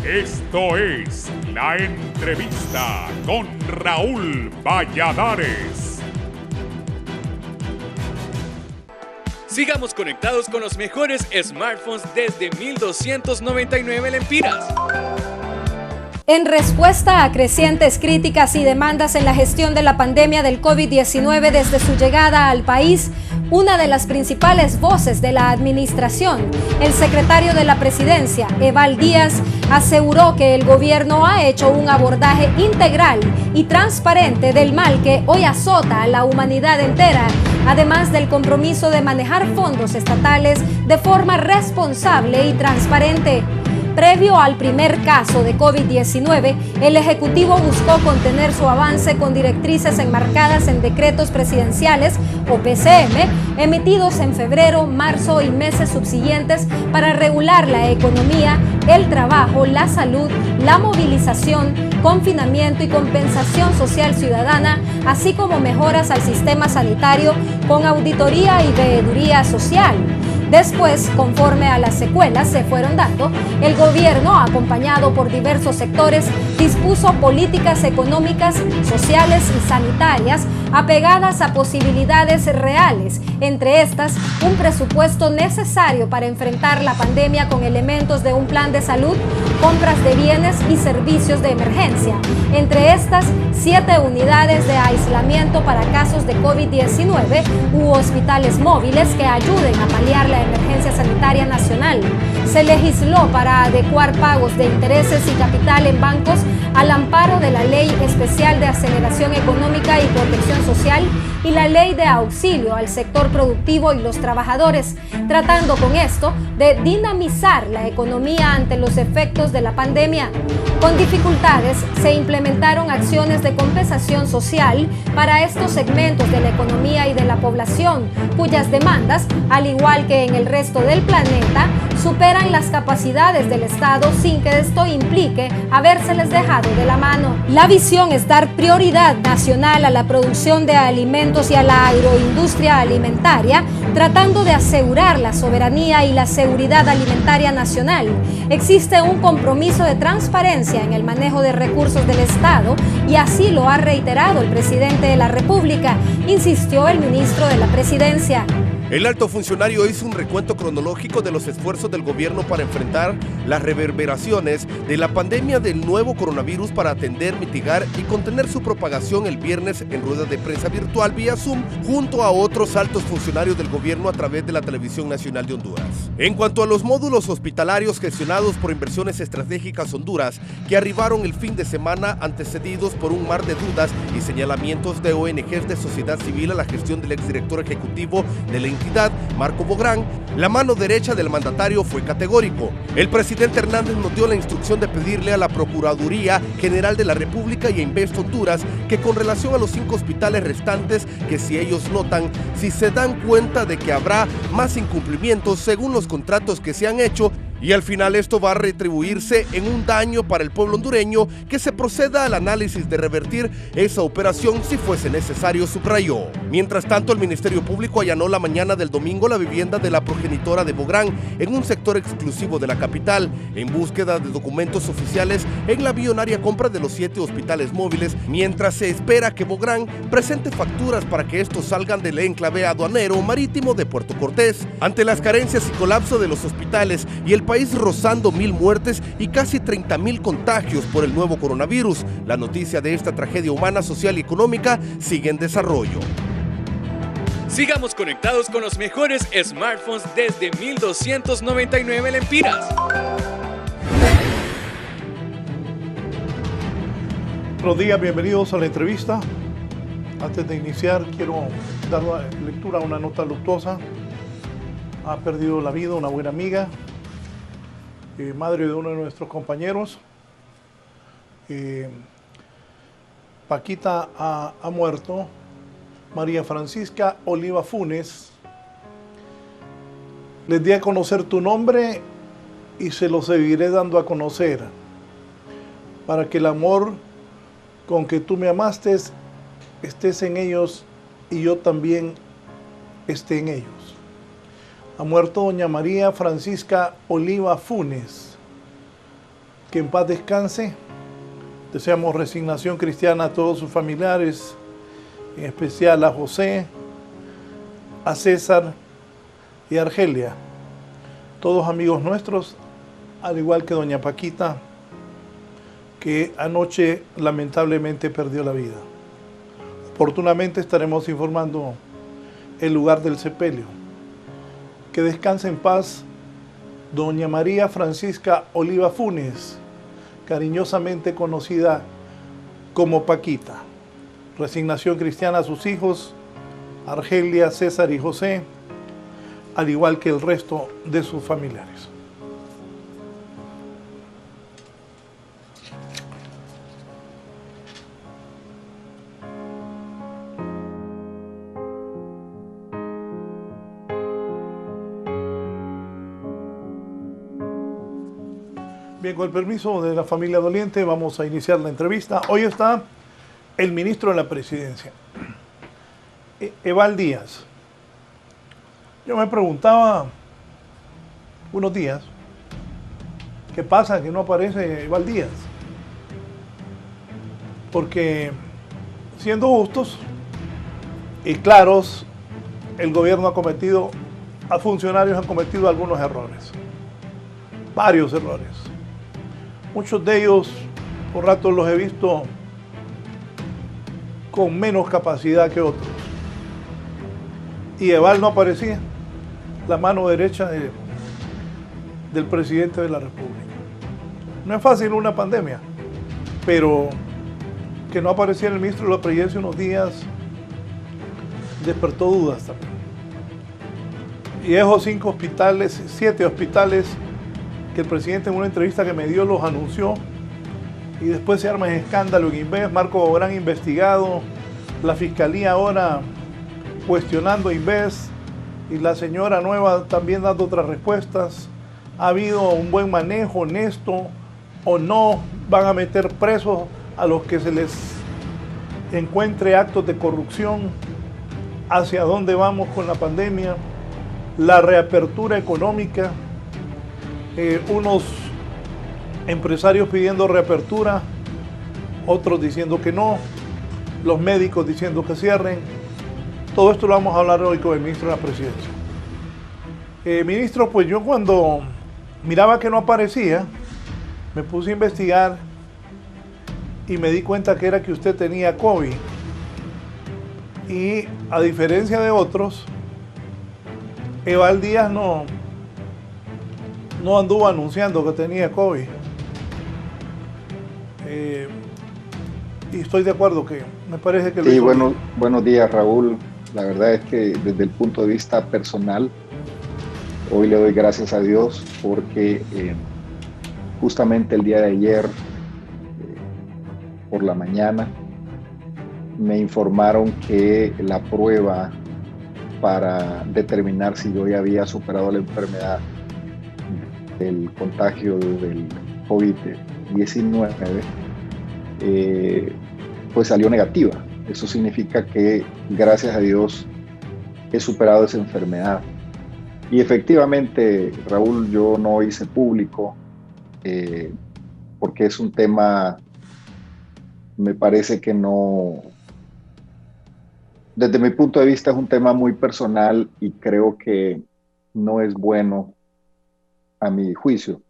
Esto es La Entrevista con Raúl Valladares. Sigamos conectados con los mejores smartphones desde 1,299 lempiras. En respuesta a crecientes críticas y demandas en la gestión de la pandemia del COVID-19 desde su llegada al país, una de las principales voces de la administración, el secretario de la Presidencia, Eval Díaz, aseguró que el gobierno ha hecho un abordaje integral y transparente del mal que hoy azota a la humanidad entera, además del compromiso de manejar fondos estatales de forma responsable y transparente. Previo al primer caso de COVID-19, el Ejecutivo buscó contener su avance con directrices enmarcadas en decretos presidenciales o PCM, emitidos en febrero, marzo y meses subsiguientes para regular la economía, el trabajo, la salud, la movilización, confinamiento y compensación social ciudadana, así como mejoras al sistema sanitario con auditoría y veeduría social. Después, conforme a las secuelas se fueron dando, el gobierno, acompañado por diversos sectores, dispuso políticas económicas, sociales y sanitarias apegadas a posibilidades reales, entre estas, un presupuesto necesario para enfrentar la pandemia con elementos de un plan de salud, compras de bienes y servicios de emergencia. Entre estas, 7 unidades de aislamiento para casos de COVID-19 u hospitales móviles que ayuden a paliar la emergencia sanitaria nacional. Se legisló para adecuar pagos de intereses y capital en bancos al amparo de la Ley Especial de Aceleración Económica y Protección Social y la Ley de Auxilio al sector productivo y los trabajadores, tratando con esto de dinamizar la economía ante los efectos de la pandemia. Con dificultades, se implementaron acciones de compensación social para estos segmentos de la economía y de la población, cuyas demandas, al igual que en el resto del planeta, superan las capacidades del Estado sin que esto implique habérseles dejado de la mano. La visión es dar prioridad nacional a la producción de alimentos y a la agroindustria alimentaria, tratando de asegurar la soberanía y la seguridad alimentaria nacional. Existe un compromiso de transparencia en el manejo de recursos del Estado y así lo ha reiterado el presidente de la República, insistió el ministro de la Presidencia. El alto funcionario hizo un recuento cronológico de los esfuerzos del gobierno para enfrentar las reverberaciones de la pandemia del nuevo coronavirus para atender, mitigar y contener su propagación el viernes en rueda de prensa virtual vía Zoom junto a otros altos funcionarios del gobierno a través de la Televisión Nacional de Honduras. En cuanto a los módulos hospitalarios gestionados por Inversiones Estratégicas Honduras, que arribaron el fin de semana antecedidos por un mar de dudas y señalamientos de ONGs de sociedad civil a la gestión del exdirector ejecutivo de la entidad, Marco Bográn, la mano derecha del mandatario fue categórico. El presidente Hernández nos dio la instrucción de pedirle a la Procuraduría General de la República y a Invest Honduras que con relación a los 5 hospitales restantes, que si ellos notan, si se dan cuenta de que habrá más incumplimientos según los contratos que se han hecho, y al final esto va a retribuirse en un daño para el pueblo hondureño, que se proceda al análisis de revertir esa operación si fuese necesario, subrayó. Mientras tanto, el Ministerio Público allanó la mañana del domingo la vivienda de la progenitora de Bográn en un sector exclusivo de la capital, en búsqueda de documentos oficiales en la billonaria compra de los 7 hospitales móviles, mientras se espera que Bográn presente facturas para que estos salgan del enclave aduanero marítimo de Puerto Cortés. Ante las carencias y colapso de los hospitales y el país rozando 1,000 muertes y casi 30,000 contagios por el nuevo coronavirus, la noticia de esta tragedia humana, social y económica sigue en desarrollo. Sigamos conectados con los mejores smartphones desde 1,299 lempiras. Buenos días, bienvenidos a la entrevista. Antes de iniciar, quiero dar lectura a una nota luctuosa. Ha perdido la vida una buena amiga, madre de uno de nuestros compañeros. Paquita ha muerto. María Francisca Oliva Funes. Les di a conocer tu nombre y se lo seguiré dando a conocer, para que el amor con que tú me amaste estés en ellos y yo también esté en ellos. Ha muerto doña María Francisca Oliva Funes, que en paz descanse. Deseamos resignación cristiana a todos sus familiares, en especial a José, a César y a Argelia, todos amigos nuestros, al igual que doña Paquita, que anoche lamentablemente perdió la vida. Oportunamente estaremos informando el lugar del sepelio. Que descanse en paz doña María Francisca Oliva Funes, cariñosamente conocida como Paquita. Resignación cristiana a sus hijos, Argelia, César y José, al igual que el resto de sus familiares. Bien, con el permiso de la familia doliente, vamos a iniciar la entrevista. Hoy está el ministro de la Presidencia, Eval Díaz. Yo me preguntaba unos días, ¿qué pasa que no aparece Eval Díaz? Porque, siendo justos y claros, el gobierno funcionarios han cometido algunos errores, varios errores. Muchos de ellos, por ratos los he visto con menos capacidad que otros. Y Eval no aparecía, la mano derecha del presidente de la República. No es fácil una pandemia, pero que no apareciera el ministro de la Presidencia unos días despertó dudas también. Y esos 7 hospitales que el presidente en una entrevista que me dio los anunció, y después se arma el escándalo en Inves, Marco Bográn investigado, la fiscalía ahora cuestionando Inves y la señora nueva también dando otras respuestas. ¿Ha habido un buen manejo honesto o no? ¿Van a meter presos a los que se les encuentre actos de corrupción? ¿Hacia dónde vamos con la pandemia? La reapertura económica, unos empresarios pidiendo reapertura, otros diciendo que no, los médicos diciendo que cierren. Todo esto lo vamos a hablar hoy con el ministro de la Presidencia. Ministro, pues yo cuando miraba que no aparecía, me puse a investigar y me di cuenta que era que usted tenía COVID. Y a diferencia de otros, Eval Díaz no anduvo anunciando que tenía COVID. Y estoy de acuerdo que me parece que... Sí, buenos días, Raúl. La verdad es que desde el punto de vista personal, hoy le doy gracias a Dios porque justamente el día de ayer, por la mañana, me informaron que la prueba para determinar si yo ya había superado la enfermedad del contagio del COVID-19, pues salió negativa. Eso significa que, gracias a Dios, he superado esa enfermedad. Y efectivamente, Raúl, yo no hice público porque es un tema, me parece que no, desde mi punto de vista es un tema muy personal y creo que no es bueno a mi juicio.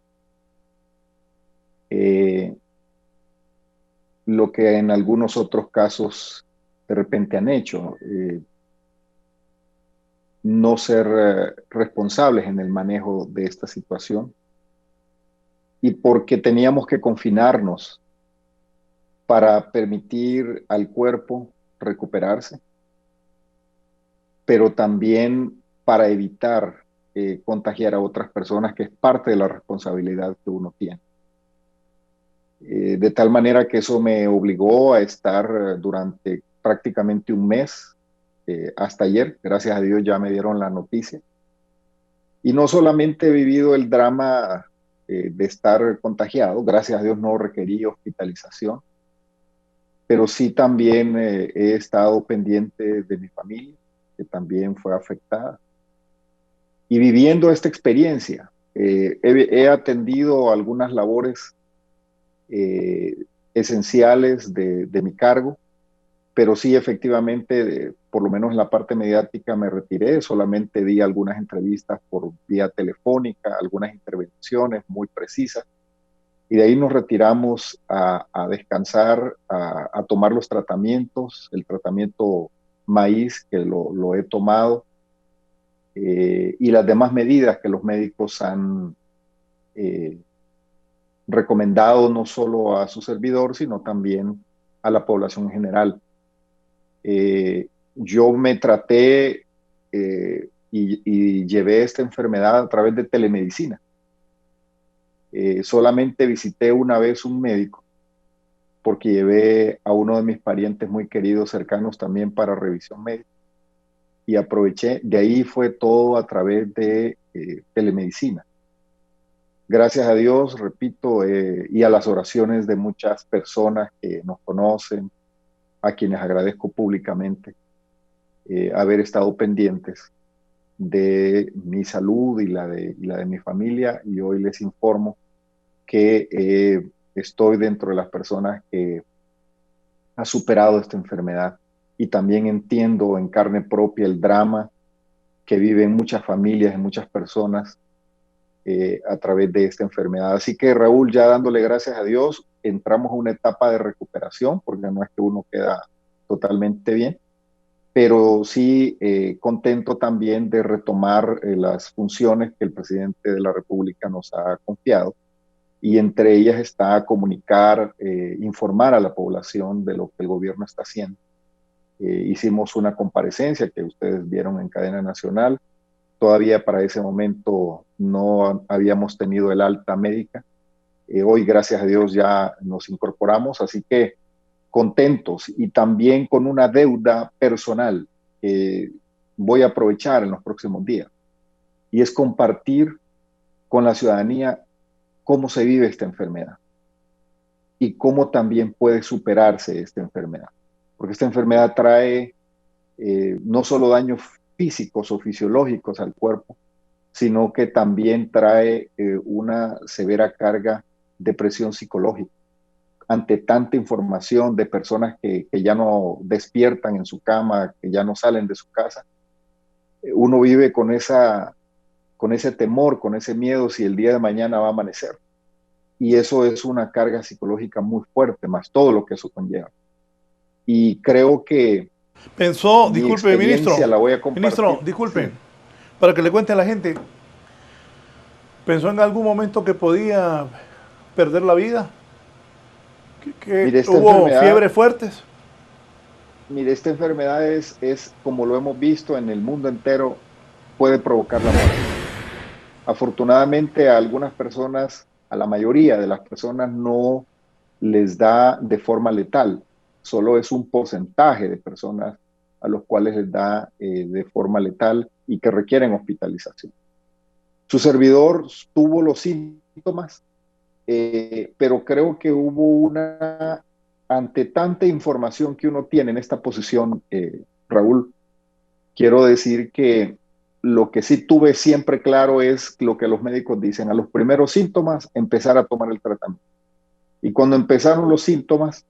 Lo que en algunos otros casos de repente han hecho, no ser responsables en el manejo de esta situación, y porque teníamos que confinarnos para permitir al cuerpo recuperarse, pero también para evitar contagiar a otras personas, que es parte de la responsabilidad que uno tiene. De tal manera que eso me obligó a estar durante prácticamente un mes, hasta ayer, gracias a Dios ya me dieron la noticia. Y no solamente he vivido el drama de estar contagiado, gracias a Dios no requerí hospitalización, pero sí también he estado pendiente de mi familia, que también fue afectada. Y viviendo esta experiencia, he atendido algunas labores esenciales de mi cargo, pero sí efectivamente, por lo menos en la parte mediática me retiré, solamente di algunas entrevistas por vía telefónica, algunas intervenciones muy precisas, y de ahí nos retiramos a descansar, a tomar los tratamientos, el tratamiento maíz que lo he tomado, y las demás medidas que los médicos han recomendado no solo a su servidor, sino también a la población en general. Yo me traté y llevé esta enfermedad a través de telemedicina. Solamente visité una vez un médico porque llevé a uno de mis parientes muy queridos, cercanos también, para revisión médica, y aproveché. De ahí fue todo a través de telemedicina. Gracias a Dios, repito, y a las oraciones de muchas personas que nos conocen, a quienes agradezco públicamente haber estado pendientes de mi salud y la de mi familia, y hoy les informo que estoy dentro de las personas que ha superado esta enfermedad, y también entiendo en carne propia el drama que viven muchas familias y muchas personas a través de esta enfermedad. Así que, Raúl, ya dándole gracias a Dios, entramos a una etapa de recuperación, porque no es que uno queda totalmente bien, pero sí contento también de retomar las funciones que el presidente de la República nos ha confiado, y entre ellas está comunicar, informar a la población de lo que el gobierno está haciendo. Hicimos una comparecencia que ustedes vieron en cadena nacional. Todavía para ese momento no habíamos tenido el alta médica. Hoy, gracias a Dios, ya nos incorporamos, así que contentos, y también con una deuda personal que voy a aprovechar en los próximos días, y es compartir con la ciudadanía cómo se vive esta enfermedad y cómo también puede superarse esta enfermedad, porque esta enfermedad trae no solo daños físicos o fisiológicos al cuerpo, sino que también trae una severa carga de presión psicológica. Ante tanta información de personas que ya no despiertan en su cama, que ya no salen de su casa, uno vive con ese temor, con ese miedo si el día de mañana va a amanecer. Y eso es una carga psicológica muy fuerte, más todo lo que eso conlleva. Y creo que pensó, disculpe, ministro, la voy a compartir. Ministro, disculpe, sí, para que le cuente a la gente, ¿pensó en algún momento que podía perder la vida? ¿Que mire, hubo fiebres fuertes? Mire, esta enfermedad es, como lo hemos visto en el mundo entero, puede provocar la muerte. Afortunadamente a algunas personas, a la mayoría de las personas, no les da de forma letal. Solo es un porcentaje de personas a los cuales les da de forma letal y que requieren hospitalización. Su servidor tuvo los síntomas, pero creo que hubo ante tanta información que uno tiene en esta posición, Raúl, quiero decir que lo que sí tuve siempre claro es lo que los médicos dicen: a los primeros síntomas, empezar a tomar el tratamiento. Y cuando empezaron los síntomas,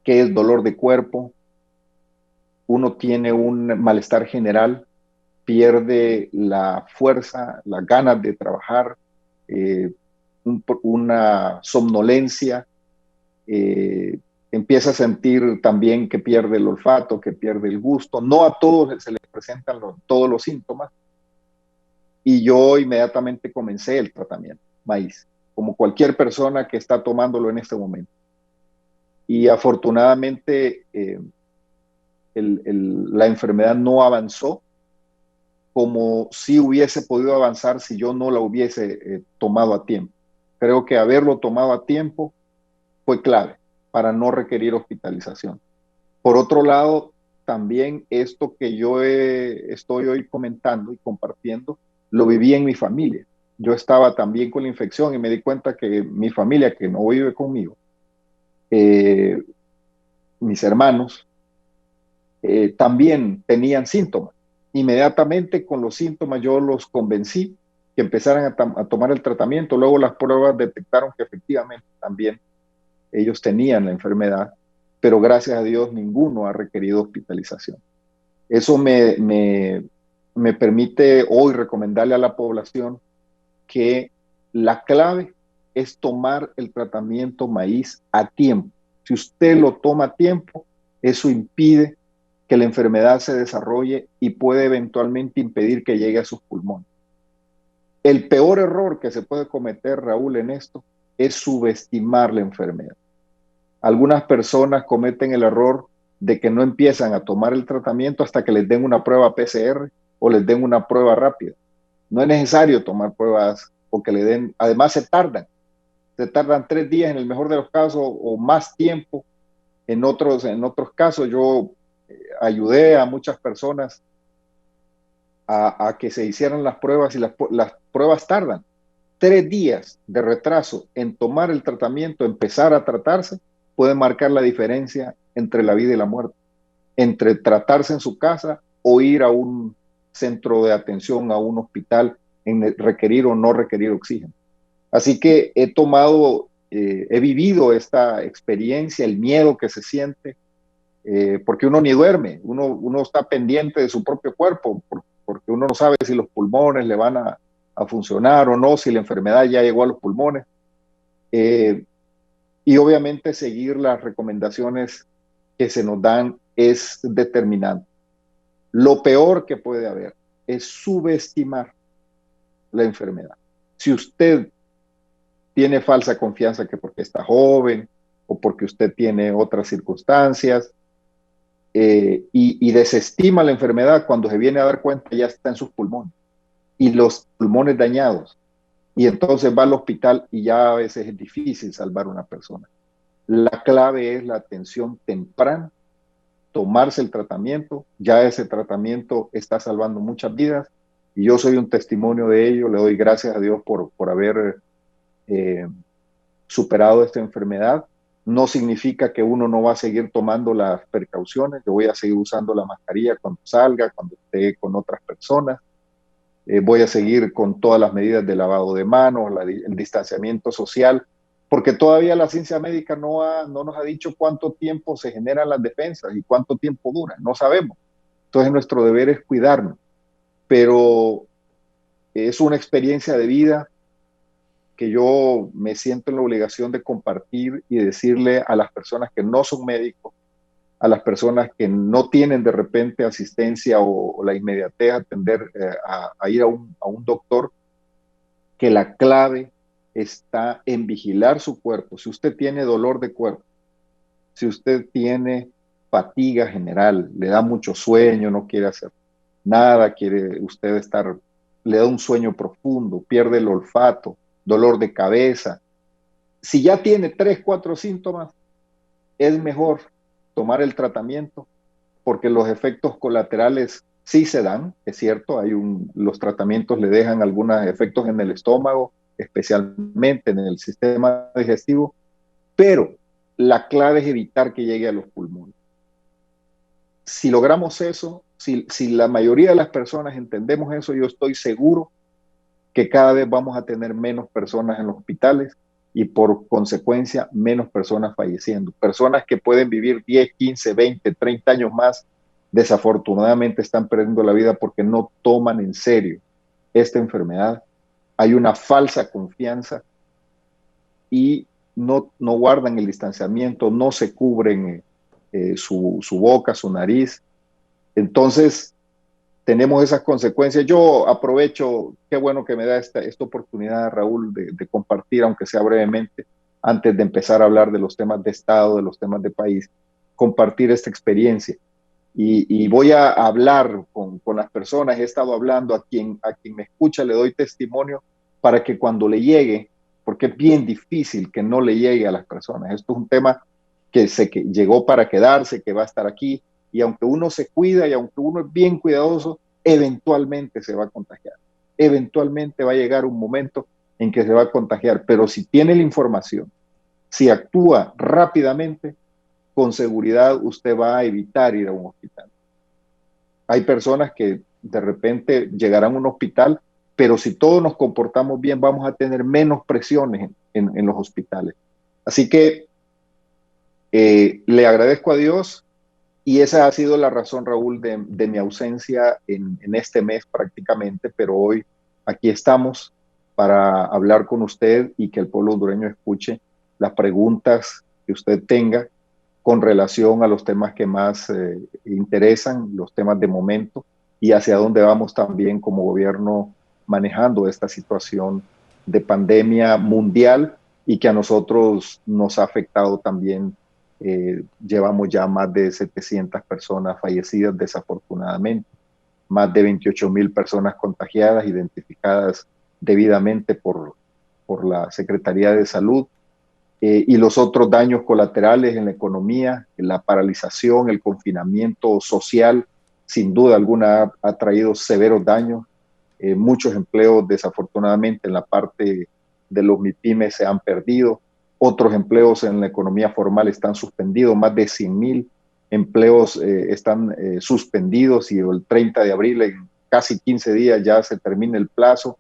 que es dolor de cuerpo, uno tiene un malestar general, pierde la fuerza, las ganas de trabajar, una somnolencia, empieza a sentir también que pierde el olfato, que pierde el gusto. No a todos se les presentan todos los síntomas, y yo inmediatamente comencé el tratamiento maíz, como cualquier persona que está tomándolo en este momento. Y afortunadamente la enfermedad no avanzó como si hubiese podido avanzar si yo no la hubiese tomado a tiempo. Creo que haberlo tomado a tiempo fue clave para no requerir hospitalización. Por otro lado, también esto que yo estoy hoy comentando y compartiendo, lo viví en mi familia. Yo estaba también con la infección y me di cuenta que mi familia, que no vive conmigo, mis hermanos, también tenían síntomas. Inmediatamente con los síntomas yo los convencí que empezaran a tomar el tratamiento. Luego las pruebas detectaron que efectivamente también ellos tenían la enfermedad, pero gracias a Dios ninguno ha requerido hospitalización. Eso me permite hoy recomendarle a la población que la clave es tomar el tratamiento maíz a tiempo. Si usted lo toma a tiempo, eso impide que la enfermedad se desarrolle y puede eventualmente impedir que llegue a sus pulmones. El peor error que se puede cometer, Raúl, en esto es subestimar la enfermedad. Algunas personas cometen el error de que no empiezan a tomar el tratamiento hasta que les den una prueba PCR o les den una prueba rápida. No es necesario tomar pruebas o que le den, además se tardan 3 días en el mejor de los casos o más tiempo. En otros casos yo ayudé a muchas personas a que se hicieran las pruebas y las pruebas tardan. 3 días de retraso en tomar el tratamiento, empezar a tratarse, puede marcar la diferencia entre la vida y la muerte, entre tratarse en su casa o ir a un centro de atención, a un hospital, en requerir o no requerir oxígeno. Así que he vivido esta experiencia, el miedo que se siente, porque uno ni duerme, uno está pendiente de su propio cuerpo, porque uno no sabe si los pulmones le van a funcionar o no, si la enfermedad ya llegó a los pulmones. Y obviamente seguir las recomendaciones que se nos dan es determinante. Lo peor que puede haber es subestimar la enfermedad. Si usted tiene falsa confianza que porque está joven o porque usted tiene otras circunstancias y desestima la enfermedad, cuando se viene a dar cuenta ya está en sus pulmones y los pulmones dañados, y entonces va al hospital y ya a veces es difícil salvar a una persona. La clave es la atención temprana, tomarse el tratamiento. Ya ese tratamiento está salvando muchas vidas y yo soy un testimonio de ello. Le doy gracias a Dios por haber superado esta enfermedad. No significa que uno no va a seguir tomando las precauciones. Yo voy a seguir usando la mascarilla cuando salga, cuando esté con otras personas. Voy a seguir con todas las medidas de lavado de manos, el distanciamiento social, porque todavía la ciencia médica no nos ha dicho cuánto tiempo se generan las defensas y cuánto tiempo duran. No sabemos. Entonces nuestro deber es cuidarnos. Pero es una experiencia de vida que yo me siento en la obligación de compartir y decirle a las personas que no son médicos, a las personas que no tienen de repente asistencia o la inmediatez a atender, a ir a un doctor, que la clave está en vigilar su cuerpo. Si usted tiene dolor de cuerpo, si usted tiene fatiga general, le da mucho sueño, no quiere hacer nada, quiere usted le da un sueño profundo, pierde el olfato, dolor de cabeza. Si ya tiene 3, 4 síntomas, es mejor tomar el tratamiento, porque los efectos colaterales sí se dan, es cierto, los tratamientos le dejan algunos efectos en el estómago, especialmente en el sistema digestivo, pero la clave es evitar que llegue a los pulmones. Si logramos eso, si la mayoría de las personas entendemos eso, yo estoy seguro que cada vez vamos a tener menos personas en los hospitales y por consecuencia menos personas falleciendo. Personas que pueden vivir 10, 15, 20, 30 años más, desafortunadamente están perdiendo la vida porque no toman en serio esta enfermedad. Hay una falsa confianza y no guardan el distanciamiento, no se cubren su boca, su nariz. Entonces, tenemos esas consecuencias. Yo aprovecho, qué bueno que me da esta oportunidad, Raúl, de compartir, aunque sea brevemente, antes de empezar a hablar de los temas de Estado, de los temas de país, compartir esta experiencia. Y voy a hablar con las personas, he estado hablando, a quien me escucha le doy testimonio para que cuando le llegue, porque es bien difícil que no le llegue a las personas. Esto es un tema que llegó para quedarse, que va a estar aquí. Y aunque uno se cuida y aunque uno es bien cuidadoso, eventualmente se va a contagiar. Eventualmente va a llegar un momento en que se va a contagiar. Pero si tiene la información, si actúa rápidamente, con seguridad usted va a evitar ir a un hospital. Hay personas que de repente llegarán a un hospital pero si todos nos comportamos bien, vamos a tener menos presiones en los hospitales. Así que le agradezco a Dios, y esa ha sido la razón, Raúl, de mi ausencia en este mes prácticamente, pero hoy aquí estamos para hablar con usted y que el pueblo hondureño escuche las preguntas que usted tenga con relación a los temas que más interesan, los temas de momento, y hacia dónde vamos también como gobierno manejando esta situación de pandemia mundial y que a nosotros nos ha afectado también. Llevamos ya más de 700 personas fallecidas desafortunadamente, más de 28,000 personas contagiadas, identificadas debidamente por la Secretaría de Salud, y los otros daños colaterales en la economía, en la paralización, el confinamiento social, sin duda alguna ha traído severos daños. Muchos empleos desafortunadamente en la parte de los MIPYMES se han perdido. Otros empleos en la economía formal están suspendidos, más de 100,000 empleos están suspendidos, y el 30 de abril, en casi 15 días, ya se termina el plazo,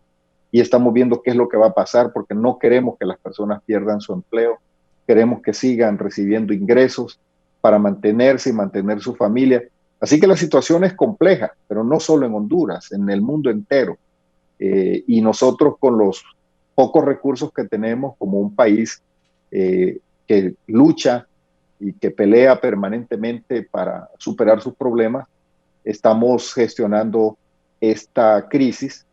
y estamos viendo qué es lo que va a pasar, porque no queremos que las personas pierdan su empleo, queremos que sigan recibiendo ingresos para mantenerse y mantener su familia. Así que la situación es compleja, pero no solo en Honduras, en el mundo entero. Y nosotros, con los pocos recursos que tenemos como un país que lucha y que pelea permanentemente para superar sus problemas, estamos gestionando esta crisis,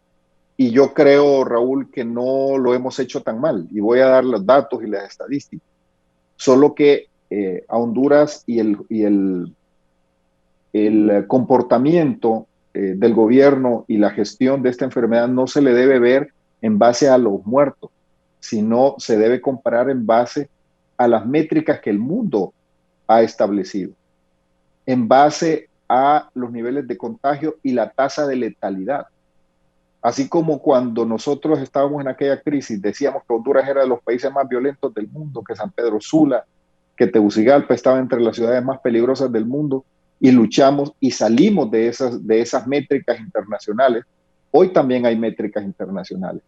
y yo creo, Raúl, que no lo hemos hecho tan mal, y voy a dar los datos y las estadísticas. Solo que a Honduras y el comportamiento del gobierno y la gestión de esta enfermedad no se le debe ver en base a los muertos, sino se debe comparar en base a las métricas que el mundo ha establecido, en base a los niveles de contagio y la tasa de letalidad. Así como cuando nosotros estábamos en aquella crisis, decíamos que Honduras era de los países más violentos del mundo, que San Pedro Sula, que Tegucigalpa estaba entre las ciudades más peligrosas del mundo, y luchamos y salimos de esas métricas internacionales. Hoy también hay métricas internacionales,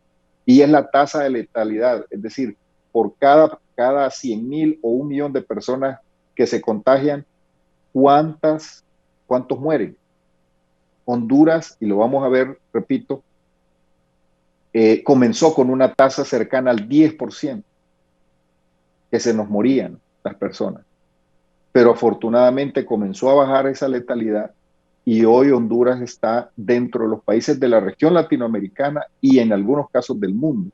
y es la tasa de letalidad, es decir, por cada 100,000 o 1,000,000 de personas que se contagian, ¿cuántos mueren? Honduras, y lo vamos a ver, repito, comenzó con una tasa cercana al 10%, que se nos morían las personas. Pero afortunadamente comenzó a bajar esa letalidad, y hoy Honduras está dentro de los países de la región latinoamericana y en algunos casos del mundo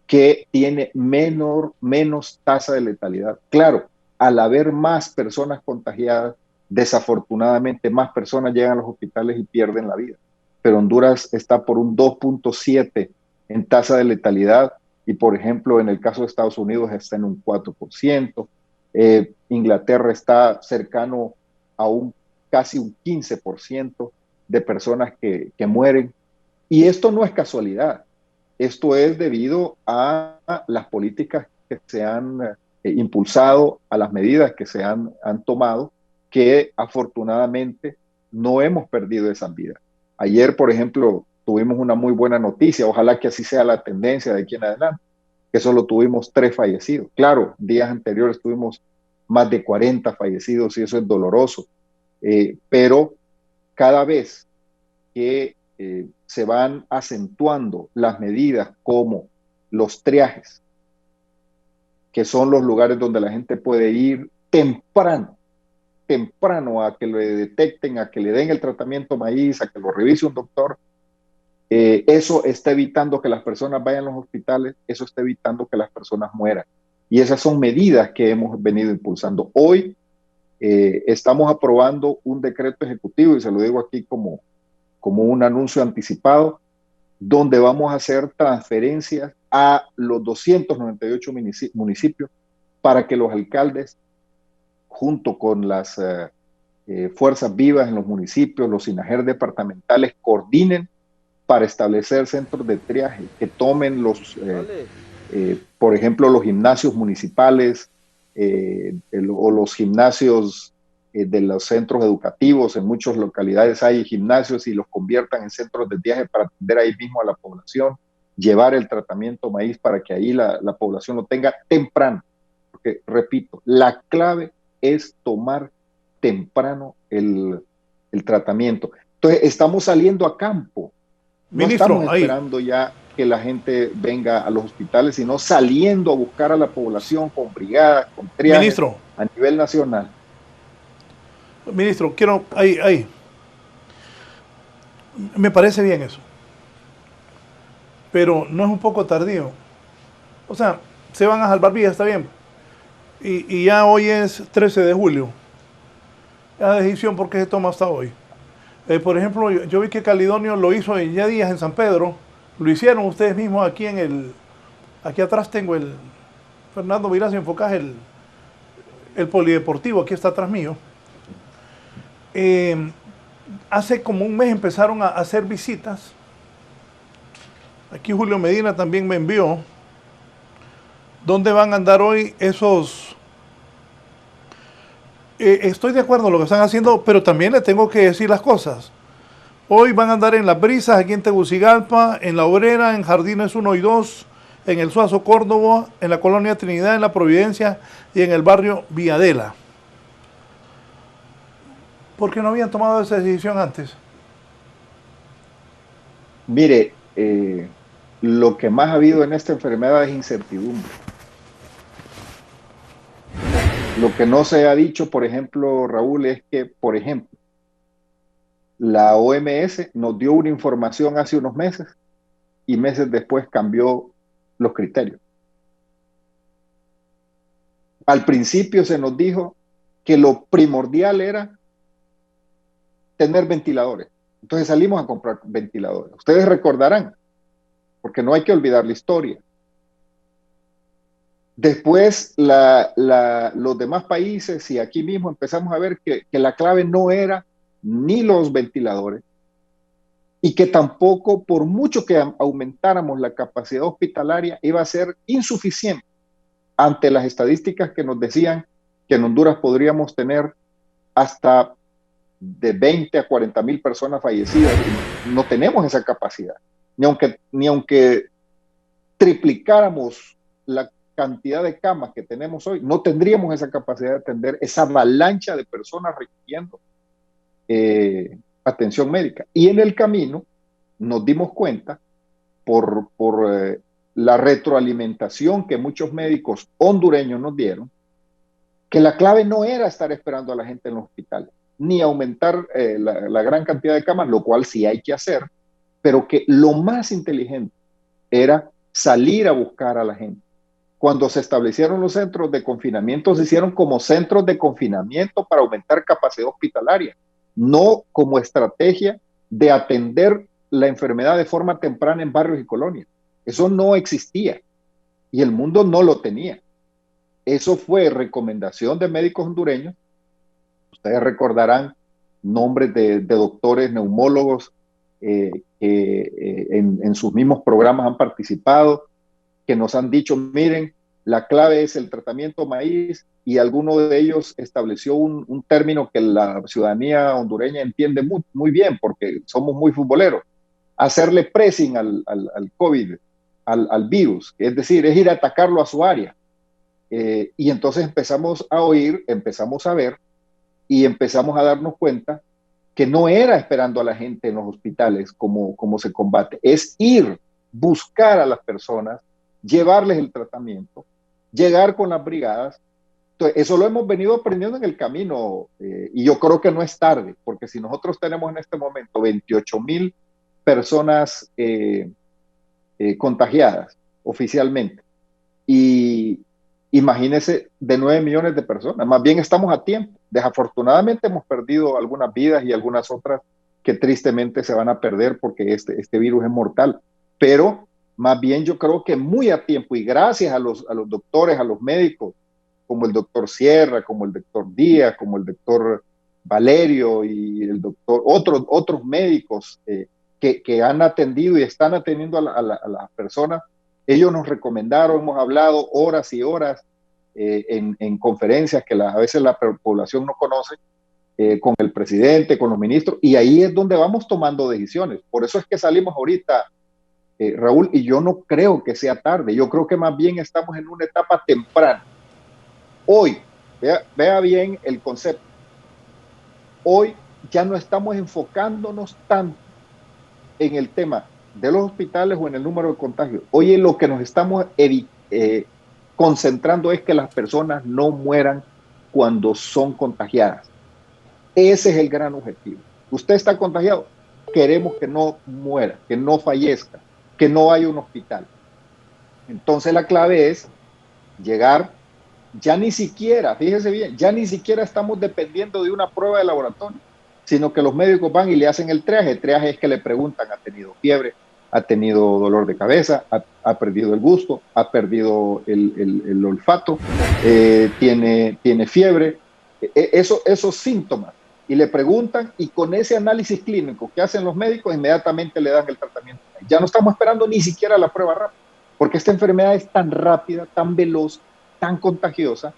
que tiene menos tasa de letalidad. Claro, al haber más personas contagiadas, desafortunadamente más personas llegan a los hospitales y pierden la vida. Pero Honduras está por un 2.7 en tasa de letalidad, y por ejemplo en el caso de Estados Unidos está en un 4%, Inglaterra está cercano a casi un 15% de personas que mueren, y esto no es casualidad, esto es debido a las políticas que se han impulsado, a las medidas que se han tomado, que afortunadamente no hemos perdido esas vidas. Ayer, por ejemplo, tuvimos una muy buena noticia, ojalá que así sea la tendencia de aquí en adelante, que solo tuvimos 3 fallecidos. Claro, días anteriores tuvimos más de 40 fallecidos, y eso es doloroso, pero cada vez que se van acentuando las medidas como los triajes, que son los lugares donde la gente puede ir temprano a que le detecten, a que le den el tratamiento maíz, a que lo revise un doctor, eso está evitando que las personas vayan a los hospitales, eso está evitando que las personas mueran. Y esas son medidas que hemos venido impulsando. Hoy estamos aprobando un decreto ejecutivo, y se lo digo aquí como un anuncio anticipado, donde vamos a hacer transferencias a los 298 municipios para que los alcaldes, junto con las fuerzas vivas en los municipios, los SINAJER departamentales, coordinen para establecer centros de triaje, que tomen por ejemplo, los gimnasios municipales o los gimnasios de los centros educativos. En muchas localidades hay gimnasios y los conviertan en centros de viaje para atender ahí mismo a la población, llevar el tratamiento maíz para que ahí la población lo tenga temprano. Porque, repito, la clave es tomar temprano el tratamiento. Entonces, estamos saliendo a campo. No estamos esperando ya que la gente venga a los hospitales, sino saliendo a buscar a la población con brigadas, con triajes a nivel nacional. Ministro, quiero, ahí. Me parece bien eso. Pero no es un poco tardío. O sea, se van a salvar vidas, está bien. Y ya hoy es 13 de julio. La decisión, ¿por qué se toma hasta hoy? Por ejemplo, yo vi que Calidonio lo hizo en ya días en San Pedro. Lo hicieron ustedes mismos aquí aquí atrás tengo Fernando, mirá si enfocás el polideportivo, aquí está atrás mío. Hace como un mes empezaron a hacer visitas. Aquí Julio Medina también me envió. ¿Dónde van a andar hoy esos? Estoy de acuerdo en lo que están haciendo, pero también le tengo que decir las cosas. Hoy van a andar en Las Brisas, aquí en Tegucigalpa, en La Obrera, en Jardines 1 y 2, en el Suazo Córdoba, en la Colonia Trinidad, en La Providencia y en el barrio Villadela. ¿Por qué no habían tomado esa decisión antes? Mire, lo que más ha habido en esta enfermedad es incertidumbre. Lo que no se ha dicho, por ejemplo, Raúl, es que, por ejemplo, la OMS nos dio una información hace unos meses y meses después cambió los criterios. Al principio se nos dijo que lo primordial era tener ventiladores. Entonces salimos a comprar ventiladores. Ustedes recordarán, porque no hay que olvidar la historia. Después los demás países y aquí mismo empezamos a ver que la clave no era ni los ventiladores y que tampoco, por mucho que aumentáramos la capacidad hospitalaria, iba a ser insuficiente ante las estadísticas que nos decían que en Honduras podríamos tener hasta de 20 a 40 mil personas fallecidas. No tenemos esa capacidad, ni aunque triplicáramos la cantidad de camas que tenemos hoy, no tendríamos esa capacidad de atender esa avalancha de personas requiriendo atención médica. Y en el camino nos dimos cuenta por la retroalimentación que muchos médicos hondureños nos dieron, que la clave no era estar esperando a la gente en los hospitales, ni aumentar la gran cantidad de camas, lo cual sí hay que hacer, pero que lo más inteligente era salir a buscar a la gente. Cuando se establecieron los centros de confinamiento, se hicieron como centros de confinamiento para aumentar capacidad hospitalaria, no como estrategia de atender la enfermedad de forma temprana en barrios y colonias. Eso no existía y el mundo no lo tenía. Eso fue recomendación de médicos hondureños. Ustedes recordarán nombres de doctores neumólogos que en sus mismos programas han participado, que nos han dicho, miren, la clave es el tratamiento maíz, y alguno de ellos estableció un término que la ciudadanía hondureña entiende muy bien, porque somos muy futboleros: hacerle pressing al COVID, al virus, es decir, es ir a atacarlo a su área. Y entonces empezamos a oír, empezamos a ver, y empezamos a darnos cuenta que no era esperando a la gente en los hospitales como se combate, es ir, buscar a las personas, llevarles el tratamiento, llegar con las brigadas. Entonces, eso lo hemos venido aprendiendo en el camino, y yo creo que no es tarde, porque si nosotros tenemos en este momento 28,000 personas contagiadas oficialmente, y imagínense de 9 millones de personas, más bien estamos a tiempo. Desafortunadamente hemos perdido algunas vidas y algunas otras que tristemente se van a perder porque este virus es mortal, pero más bien yo creo que muy a tiempo, y gracias a los doctores, a los médicos, como el doctor Sierra, como el doctor Díaz, como el doctor Valerio y el doctor, otros médicos que han atendido y están atendiendo a las personas. Ellos nos recomendaron, hemos hablado horas y horas en conferencias que a veces la población no conoce, con el presidente, con los ministros, y ahí es donde vamos tomando decisiones. Por eso es que salimos ahorita, Raúl, y yo no creo que sea tarde, yo creo que más bien estamos en una etapa temprana. Hoy, vea bien el concepto, hoy ya no estamos enfocándonos tanto en el tema de los hospitales o en el número de contagios. Hoy lo que nos estamos concentrando es que las personas no mueran cuando son contagiadas. Ese es el gran objetivo. Usted está contagiado, queremos que no muera, que no fallezca, que no haya un hospital. Entonces la clave es llegar, ya ni siquiera, fíjese bien, ya ni siquiera estamos dependiendo de una prueba de laboratorio, sino que los médicos van y le hacen el triaje. El triaje es que le preguntan, ¿ha tenido fiebre? ¿Ha tenido dolor de cabeza? ¿Ha perdido el gusto? ¿Ha perdido el olfato? ¿Tiene fiebre? Esos síntomas. Y le preguntan, y con ese análisis clínico que hacen los médicos, inmediatamente le dan el tratamiento. Ya no estamos esperando ni siquiera la prueba rápida, porque esta enfermedad es tan rápida, tan veloz, tan contagiosa,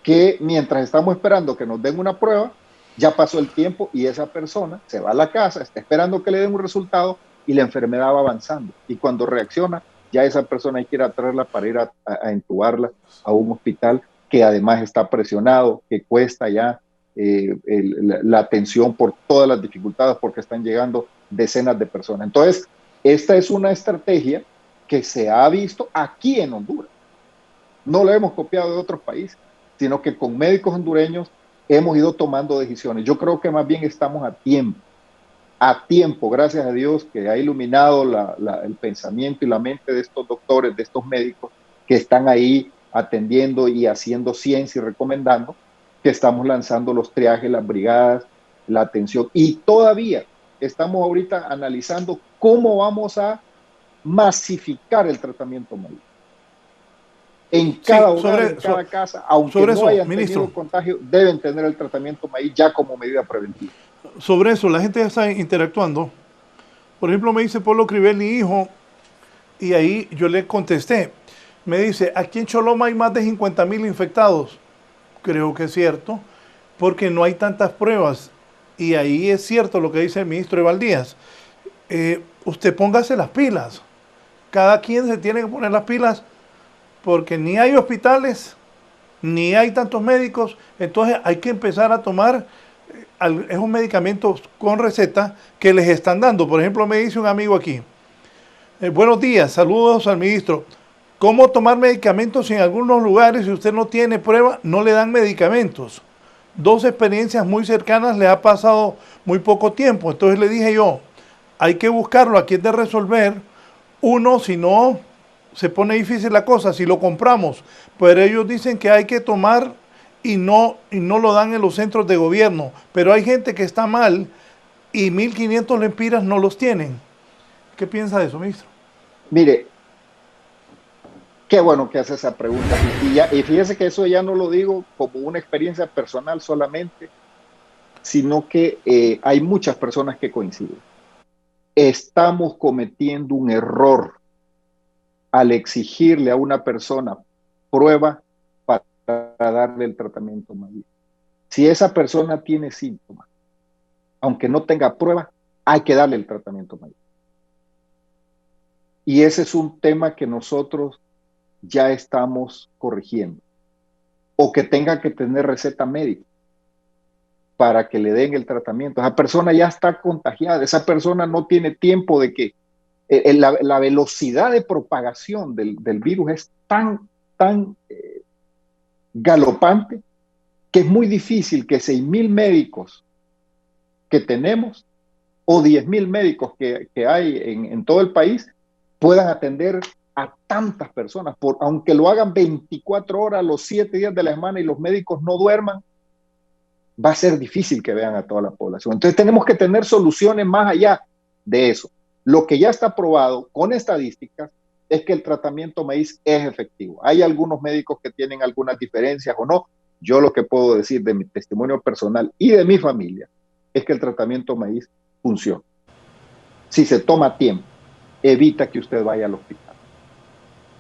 que mientras estamos esperando que nos den una prueba, ya pasó el tiempo y esa persona se va a la casa, está esperando que le den un resultado y la enfermedad va avanzando. Y cuando reacciona, ya esa persona hay que ir a traerla para ir a entubarla a un hospital que además está presionado, que cuesta ya la atención por todas las dificultades, porque están llegando decenas de personas. Entonces, esta es una estrategia que se ha visto aquí en Honduras. No la hemos copiado de otros países, sino que con médicos hondureños hemos ido tomando decisiones. Yo creo que más bien estamos a tiempo, gracias a Dios, que ha iluminado el pensamiento y la mente de estos doctores, de estos médicos que están ahí atendiendo y haciendo ciencia y recomendando, que estamos lanzando los triajes, las brigadas, la atención, y todavía estamos ahorita analizando cómo vamos a masificar el tratamiento médico. En cada hogar, en cada casa, aunque no hayan tenido contagio, deben tener el tratamiento maíz ya como medida preventiva. Sobre eso, la gente ya está interactuando. Por ejemplo, me dice Pablo Crivelli, hijo, y ahí yo le contesté. Me dice, aquí en Choloma hay más de 50,000 infectados. Creo que es cierto, porque no hay tantas pruebas. Y ahí es cierto lo que dice el ministro Eval Díaz. Usted póngase las pilas. Cada quien se tiene que poner las pilas, porque ni hay hospitales, ni hay tantos médicos. Entonces hay que empezar a tomar esos medicamentos con receta que les están dando. Por ejemplo, me dice un amigo aquí, buenos días, saludos al ministro. ¿Cómo tomar medicamentos si en algunos lugares, si usted no tiene prueba, no le dan medicamentos? 2 experiencias muy cercanas le ha pasado muy poco tiempo. Entonces le dije yo, hay que buscarlo, aquí es de resolver. Uno, si no, se pone difícil la cosa, si lo compramos. Pero ellos dicen que hay que tomar y no lo dan en los centros de gobierno. Pero hay gente que está mal y 1.500 lempiras no los tienen. ¿Qué piensa de eso, ministro? Mire, qué bueno que hace esa pregunta. Y fíjese que eso ya no lo digo como una experiencia personal solamente, sino que hay muchas personas que coinciden. Estamos cometiendo un error al exigirle a una persona prueba para darle el tratamiento médico. Si esa persona tiene síntomas, aunque no tenga prueba, hay que darle el tratamiento médico. Y ese es un tema que nosotros ya estamos corrigiendo. O que tenga que tener receta médica para que le den el tratamiento. Esa persona ya está contagiada, esa persona no tiene tiempo de que la velocidad de propagación del virus es tan galopante que es muy difícil que 6,000 médicos que tenemos o 10,000 médicos que hay en todo el país puedan atender a tantas personas, aunque lo hagan 24 horas los 7 días de la semana y los médicos no duerman, va a ser difícil que vean a toda la población. Entonces tenemos que tener soluciones más allá de eso. Lo que ya está probado con estadísticas es que el tratamiento maíz es efectivo. Hay algunos médicos que tienen algunas diferencias o no. Yo lo que puedo decir de mi testimonio personal y de mi familia es que el tratamiento maíz funciona. Si se toma tiempo, evita que usted vaya al hospital.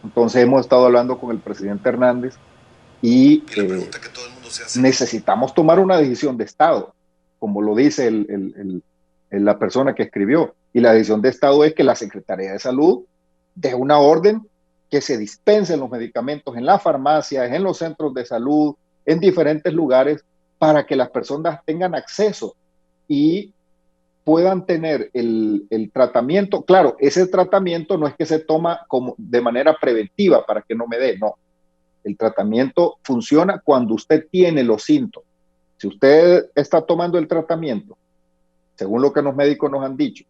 Entonces hemos estado hablando con el presidente Hernández y necesitamos tomar una decisión de Estado. como lo dice la persona que escribió. Y la decisión de Estado es que la Secretaría de Salud dé una orden que se dispensen los medicamentos en las farmacias, en los centros de salud, en diferentes lugares, para que las personas tengan acceso y puedan tener el tratamiento. Claro, ese tratamiento no es que se toma como de manera preventiva para que no me dé, no. El tratamiento funciona cuando usted tiene los síntomas. Si usted está tomando el tratamiento, según lo que los médicos nos han dicho,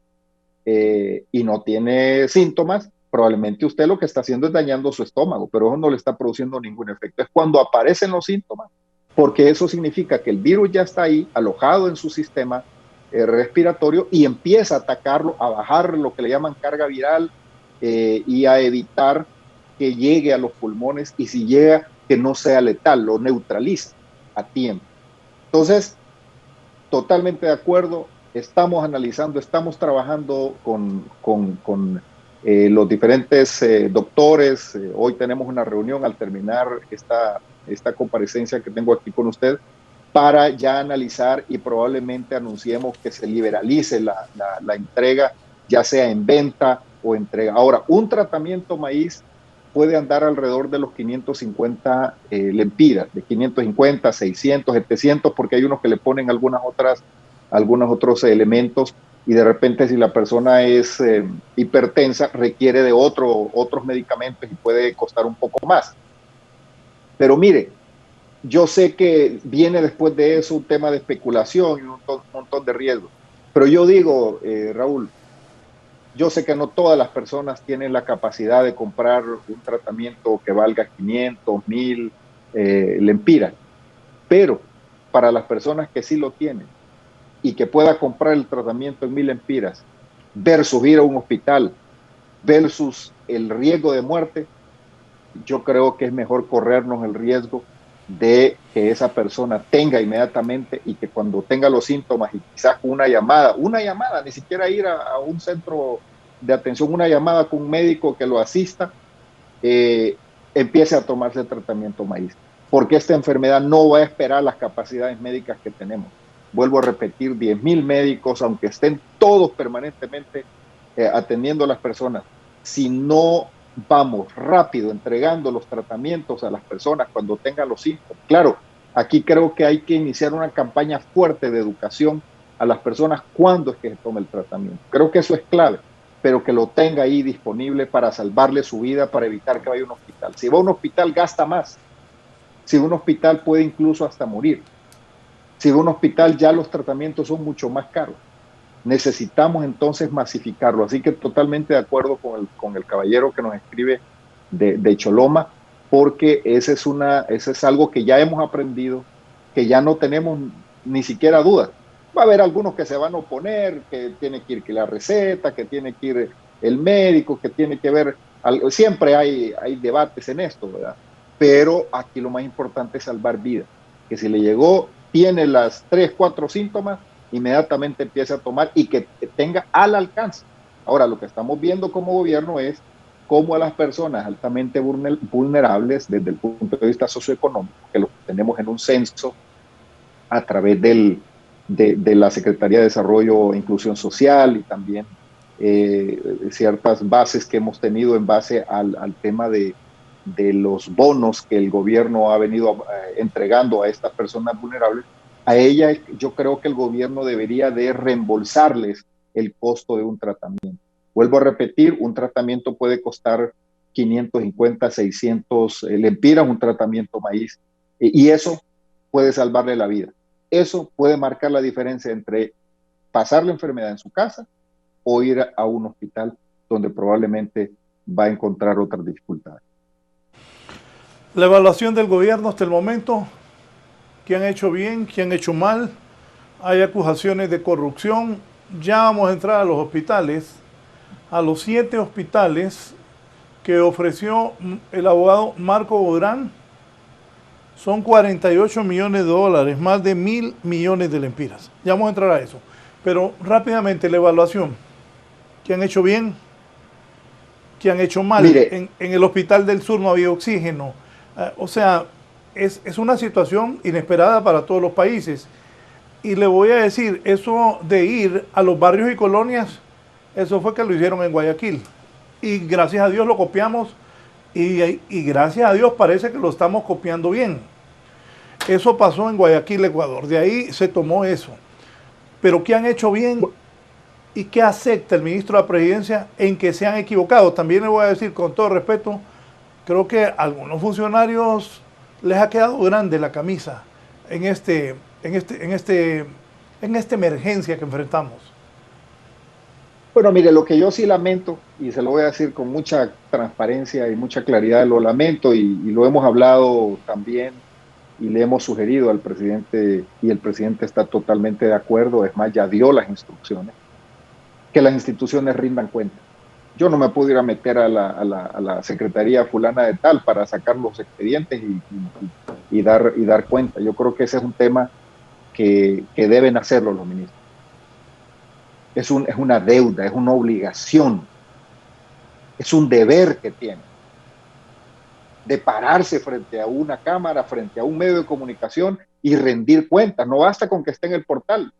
y no tiene síntomas, probablemente usted lo que está haciendo es dañando su estómago, pero eso no le está produciendo ningún efecto. Es cuando aparecen los síntomas, porque eso significa que el virus ya está ahí, alojado en su sistema respiratorio, y empieza a atacarlo, a bajar lo que le llaman carga viral, y a evitar que llegue a los pulmones, y si llega, que no sea letal, lo neutraliza a tiempo. Entonces, totalmente de acuerdo, estamos analizando, estamos trabajando con los diferentes doctores. Hoy tenemos una reunión al terminar esta comparecencia que tengo aquí con usted, para ya analizar y probablemente anunciemos que se liberalice la entrega, ya sea en venta o entrega. Ahora, un tratamiento maíz puede andar alrededor de los 550 lempiras, de 550, 600, 700, porque hay unos que le ponen algunos otros elementos, y de repente si la persona es hipertensa, requiere de otros medicamentos y puede costar un poco más. Pero mire, yo sé que viene después de eso un tema de especulación y un montón de riesgos, pero yo digo, Raúl, yo sé que no todas las personas tienen la capacidad de comprar un tratamiento que valga 500, 1000 lempiras, pero para las personas que sí lo tienen y que pueda comprar el tratamiento en 1000 lempiras versus ir a un hospital versus el riesgo de muerte, yo creo que es mejor corrernos el riesgo de que esa persona tenga inmediatamente, y que cuando tenga los síntomas y quizás una llamada, ni siquiera ir a un centro de atención, una llamada con un médico que lo asista, empiece a tomarse el tratamiento maíz, porque esta enfermedad no va a esperar las capacidades médicas que tenemos. Vuelvo a repetir, 10,000 médicos, aunque estén todos permanentemente atendiendo a las personas, si no vamos rápido entregando los tratamientos a las personas cuando tengan los síntomas. Claro, aquí creo que hay que iniciar una campaña fuerte de educación a las personas cuándo es que se toma el tratamiento. Creo que eso es clave, pero que lo tenga ahí disponible para salvarle su vida, para evitar que vaya a un hospital. Si va a un hospital, gasta más. Si va a un hospital, puede incluso hasta morir. Si va a un hospital, ya los tratamientos son mucho más caros. Necesitamos entonces masificarlo. Así que totalmente de acuerdo con el caballero que nos escribe de Choloma, porque ese es algo que ya hemos aprendido, que ya no tenemos ni siquiera dudas. Va a haber algunos que se van a oponer, que tiene que ir la receta, que tiene que ir el médico, que tiene que ver, siempre hay debates en esto, ¿verdad? Pero aquí lo más importante es salvar vidas, que si le llegó, tiene las 3, 4 síntomas, inmediatamente empiece a tomar y que tenga al alcance. Ahora, lo que estamos viendo como gobierno es cómo a las personas altamente vulnerables desde el punto de vista socioeconómico, que lo tenemos en un censo a través de la Secretaría de Desarrollo e Inclusión Social, y también ciertas bases que hemos tenido en base al tema de los bonos que el gobierno ha venido entregando a estas personas vulnerables. A ellas yo creo que el gobierno debería de reembolsarles el costo de un tratamiento. Vuelvo a repetir, un tratamiento puede costar 550, 600 lempiras, un tratamiento maíz, y eso puede salvarle la vida. Eso puede marcar la diferencia entre pasar la enfermedad en su casa o ir a un hospital donde probablemente va a encontrar otras dificultades. La evaluación del gobierno hasta el momento: ¿qué han hecho bien? ¿Qué han hecho mal? Hay acusaciones de corrupción. Ya vamos a entrar a los hospitales, a los 7 hospitales que ofreció el abogado Marco Bodrán. Son 48 millones de dólares, más de 1.000 millones de lempiras. Ya vamos a entrar a eso. Pero rápidamente, la evaluación: ¿qué han hecho bien? ¿Qué han hecho mal? En el Hospital del Sur no había oxígeno. O sea, es una situación inesperada para todos los países. Y le voy a decir, eso de ir a los barrios y colonias, eso fue que lo hicieron en Guayaquil. Y gracias a Dios lo copiamos y gracias a Dios parece que lo estamos copiando bien. Eso pasó en Guayaquil, Ecuador. De ahí se tomó eso. Pero ¿qué han hecho bien y qué acepta el ministro de la Presidencia en que se han equivocado? También le voy a decir con todo respeto, creo que a algunos funcionarios les ha quedado grande la camisa en esta emergencia que enfrentamos. Bueno, mire, lo que yo sí lamento, y se lo voy a decir con mucha transparencia y mucha claridad, lo lamento y lo hemos hablado también y le hemos sugerido al presidente, y el presidente está totalmente de acuerdo, es más, ya dio las instrucciones, que las instituciones rindan cuenta. Yo no me puedo ir a meter a la secretaría fulana de tal para sacar los expedientes y dar cuenta. Yo creo que ese es un tema que deben hacerlo los ministros. Es una deuda, es una obligación, es un deber que tienen de pararse frente a una cámara, frente a un medio de comunicación y rendir cuentas. No basta con que esté en el portal.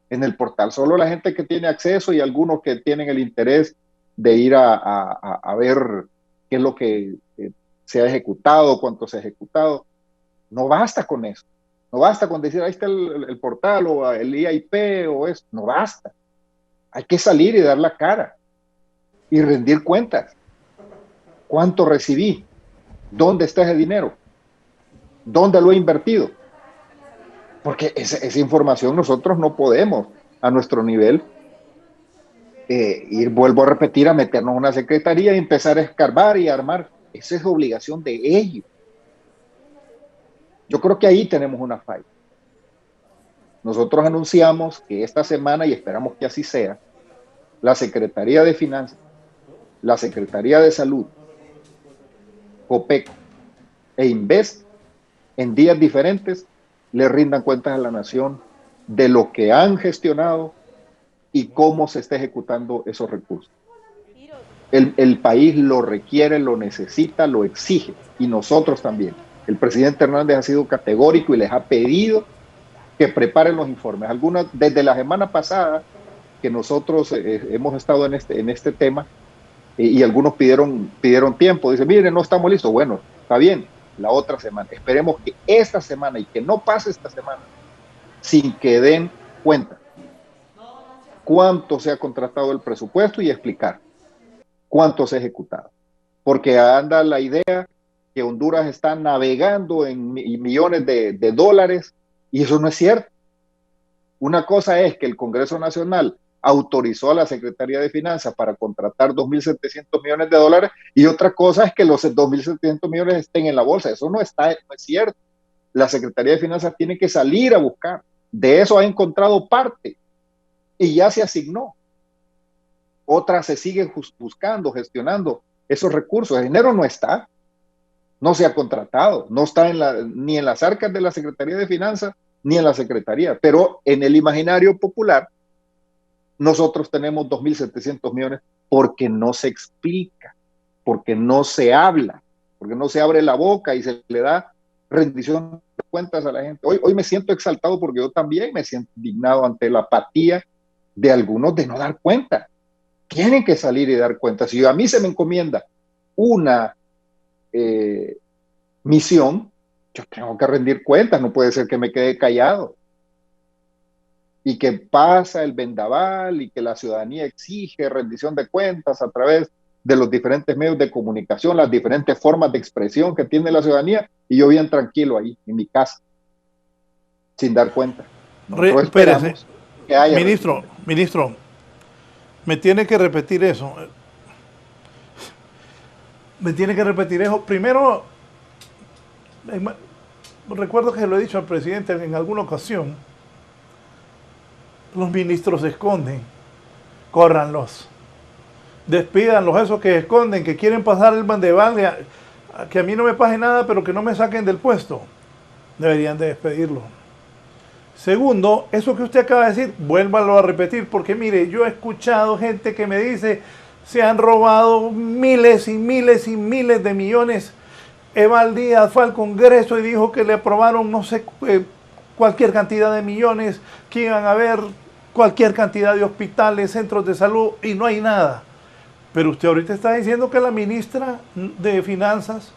En el portal solo la gente que tiene acceso y algunos que tienen el interés de ir a ver qué es lo que se ha ejecutado, cuánto se ha ejecutado. No basta con eso. No basta con decir, ahí está el portal o el IAIP o eso. No basta. Hay que salir y dar la cara y rendir cuentas. ¿Cuánto recibí? ¿Dónde está ese dinero? ¿Dónde lo he invertido? Porque esa información nosotros no podemos a nuestro nivel ir, vuelvo a repetir, a meternos en una secretaría y empezar a escarbar y a armar. Esa es obligación de ellos. Yo creo que ahí tenemos una falla. Nosotros anunciamos que esta semana, y esperamos que así sea, la Secretaría de Finanzas, la Secretaría de Salud, COPECO e Invest, en días diferentes, le rindan cuentas a la nación de lo que han gestionado y cómo se está ejecutando esos recursos. El país lo requiere, lo necesita, lo exige, y nosotros también. El presidente Hernández ha sido categórico y les ha pedido que preparen los informes. Algunas, desde la semana pasada que nosotros hemos estado en este tema, y algunos pidieron tiempo. Dicen, miren, no estamos listos. Bueno, está bien, la otra semana. Esperemos que esta semana y que no pase esta semana sin que den cuenta cuánto se ha contratado el presupuesto y explicar cuánto se ha ejecutado. Porque anda la idea que Honduras está navegando en millones de dólares, y eso no es cierto. Una cosa es que el Congreso Nacional autorizó a la Secretaría de Finanzas para contratar 2.700 millones de dólares, y otra cosa es que los 2.700 millones estén en la bolsa. Eso no es cierto. La Secretaría de Finanzas tiene que salir a buscar. De eso ha encontrado parte y ya se asignó. Otras se siguen buscando, gestionando esos recursos. El dinero no está, no se ha contratado, no está ni en las arcas de la Secretaría de Finanzas ni en la Secretaría, pero en el imaginario popular nosotros tenemos 2.700 millones porque no se explica, porque no se habla, porque no se abre la boca y se le da rendición de cuentas a la gente. Hoy me siento exaltado porque yo también me siento indignado ante la apatía de algunos de no dar cuenta. Tienen que salir y dar cuenta. Si a mí se me encomienda una misión, yo tengo que rendir cuentas, no puede ser que me quede callado y que pasa el vendaval y que la ciudadanía exige rendición de cuentas a través de los diferentes medios de comunicación, las diferentes formas de expresión que tiene la ciudadanía, y yo bien tranquilo ahí en mi casa sin dar cuenta. Espérese, ministro, me tiene que repetir eso. Primero, recuerdo que lo he dicho al presidente en alguna ocasión, los ministros se esconden, córranlos, despídanlos, esos que esconden, que quieren pasar el bandeval, que a mí no me pase nada, pero que no me saquen del puesto, deberían de despedirlo. Segundo, eso que usted acaba de decir, vuélvalo a repetir, porque mire, yo he escuchado gente que me dice, se han robado miles y miles y miles de millones. Eval Díaz fue al Congreso y dijo que le aprobaron no sé cualquier cantidad de millones, que iban a haber cualquier cantidad de hospitales, centros de salud, y no hay nada. Pero usted ahorita está diciendo que la ministra de Finanzas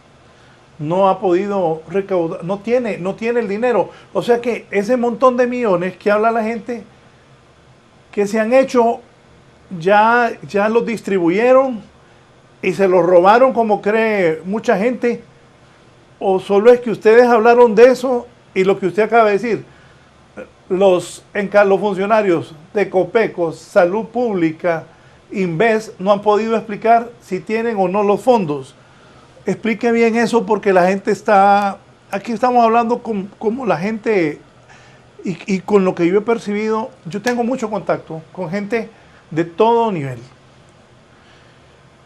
no ha podido recaudar, no tiene el dinero. O sea que ese montón de millones que habla la gente, que se han hecho, ya los distribuyeron y se los robaron como cree mucha gente, o solo es que ustedes hablaron de eso y lo que usted acaba de decir, los funcionarios de Copecos, Salud Pública, Inves, no han podido explicar si tienen o no los fondos. Explique bien eso, porque la gente está, aquí estamos hablando como la gente, y con lo que yo he percibido, yo tengo mucho contacto con gente de todo nivel.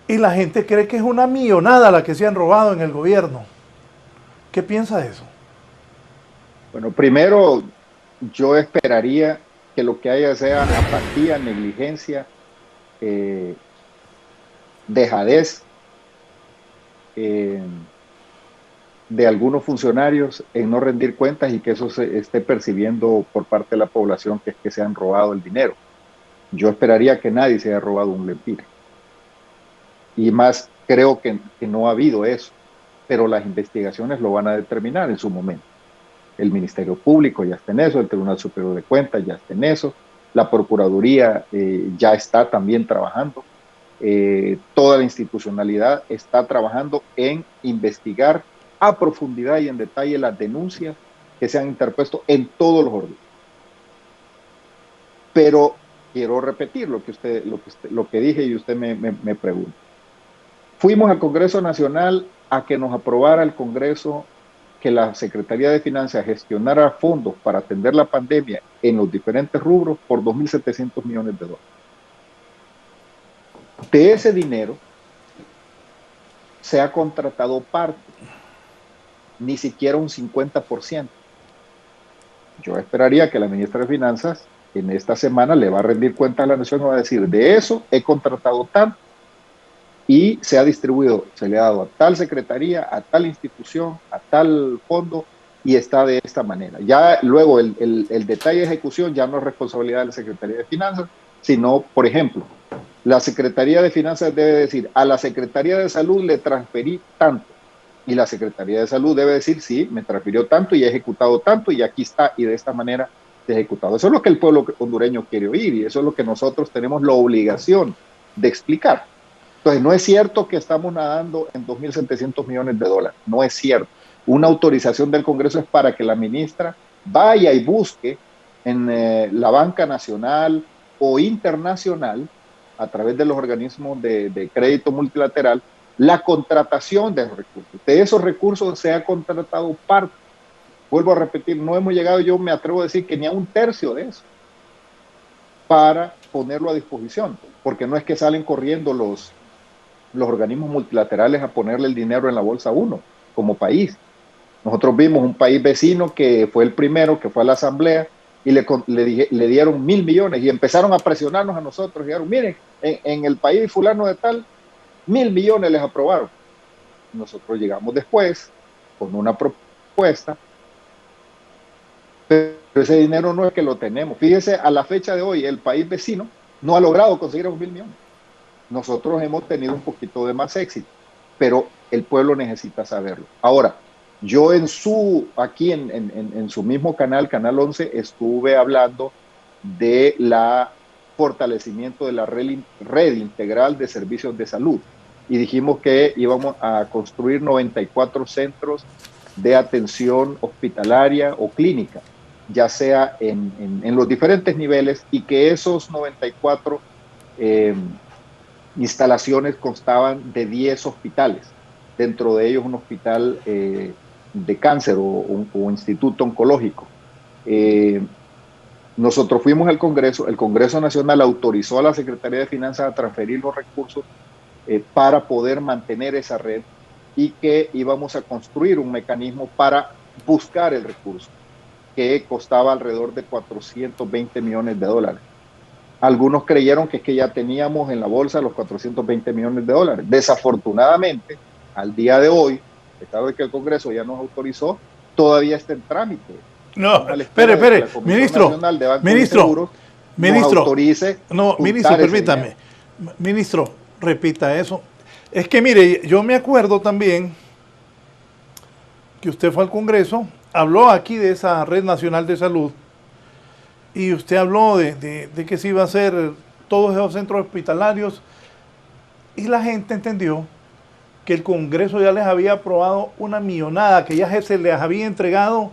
Y la gente cree que es una millonada la que se han robado en el gobierno. ¿Qué piensa de eso? Bueno, primero, yo esperaría que lo que haya sea apatía, negligencia, dejadez de algunos funcionarios en no rendir cuentas, y que eso se esté percibiendo por parte de la población, que es que se han robado el dinero. Yo esperaría que nadie se haya robado un lempira. Y más, creo que no ha habido eso, pero las investigaciones lo van a determinar en su momento. El Ministerio Público ya está en eso, el Tribunal Superior de Cuentas ya está en eso, la Procuraduría ya está también trabajando, toda la institucionalidad está trabajando en investigar a profundidad y en detalle las denuncias que se han interpuesto en todos los órdenes. Pero quiero repetir lo que dije y usted me pregunta. Fuimos al Congreso Nacional a que nos aprobara el Congreso que la Secretaría de Finanzas gestionara fondos para atender la pandemia en los diferentes rubros por 2.700 millones de dólares. De ese dinero se ha contratado parte, ni siquiera un 50%. Yo esperaría que la ministra de Finanzas en esta semana le va a rendir cuenta a la Nación y va a decir, de eso he contratado tanto y se ha distribuido, se le ha dado a tal secretaría, a tal institución, a tal fondo, y está de esta manera. Ya luego el detalle de ejecución ya no es responsabilidad de la Secretaría de Finanzas, sino, por ejemplo, la Secretaría de Finanzas debe decir, a la Secretaría de Salud le transferí tanto, y la Secretaría de Salud debe decir, sí, me transfirió tanto y he ejecutado tanto, y aquí está, y de esta manera se ha ejecutado. Eso es lo que el pueblo hondureño quiere oír, y eso es lo que nosotros tenemos la obligación de explicar. Entonces, no es cierto que estamos nadando en 2.700 millones de dólares, no es cierto. Una autorización del Congreso es para que la ministra vaya y busque en la banca nacional o internacional, a través de los organismos de crédito multilateral, la contratación de esos recursos. De esos recursos se ha contratado parte. Vuelvo a repetir, no hemos llegado, yo me atrevo a decir que ni a un tercio de eso, para ponerlo a disposición, porque no es que salen corriendo los organismos multilaterales a ponerle el dinero en la bolsa a uno, como país. Nosotros vimos un país vecino que fue el primero, que fue a la asamblea, y le dieron 1.000 millones, y empezaron a presionarnos a nosotros, y dijeron, miren, en el país fulano de tal, 1.000 millones les aprobaron. Nosotros llegamos después, con una propuesta, pero ese dinero no es que lo tenemos. Fíjese, a la fecha de hoy, el país vecino no ha logrado conseguir 1.000 millones. Nosotros hemos tenido un poquito de más éxito, pero el pueblo necesita saberlo. Ahora, yo aquí en su mismo canal, Canal 11, estuve hablando de la fortalecimiento de la red integral de servicios de salud, y dijimos que íbamos a construir 94 centros de atención hospitalaria o clínica, ya sea en los diferentes niveles, y que esos 94 instalaciones constaban de 10 hospitales, dentro de ellos un hospital de cáncer o instituto oncológico. Nosotros fuimos al Congreso, el Congreso Nacional autorizó a la Secretaría de Finanzas a transferir los recursos para poder mantener esa red, y que íbamos a construir un mecanismo para buscar el recurso, que costaba alrededor de 420 millones de dólares. Algunos creyeron que es que ya teníamos en la bolsa los 420 millones de dólares. Desafortunadamente, al día de hoy, a pesar de que el Congreso ya nos autorizó, todavía está en trámite No, a la espera de que espere, la Comisión ministro, Nacional de Bancos y Seguros nos autorice. No, ministro, permítame. Ministro, repita eso. Es que mire, yo me acuerdo también que usted fue al Congreso, habló aquí de esa Red Nacional de Salud y usted habló de que se iba a hacer todos esos centros hospitalarios y la gente entendió que el Congreso ya les había aprobado una millonada, que ya se les había entregado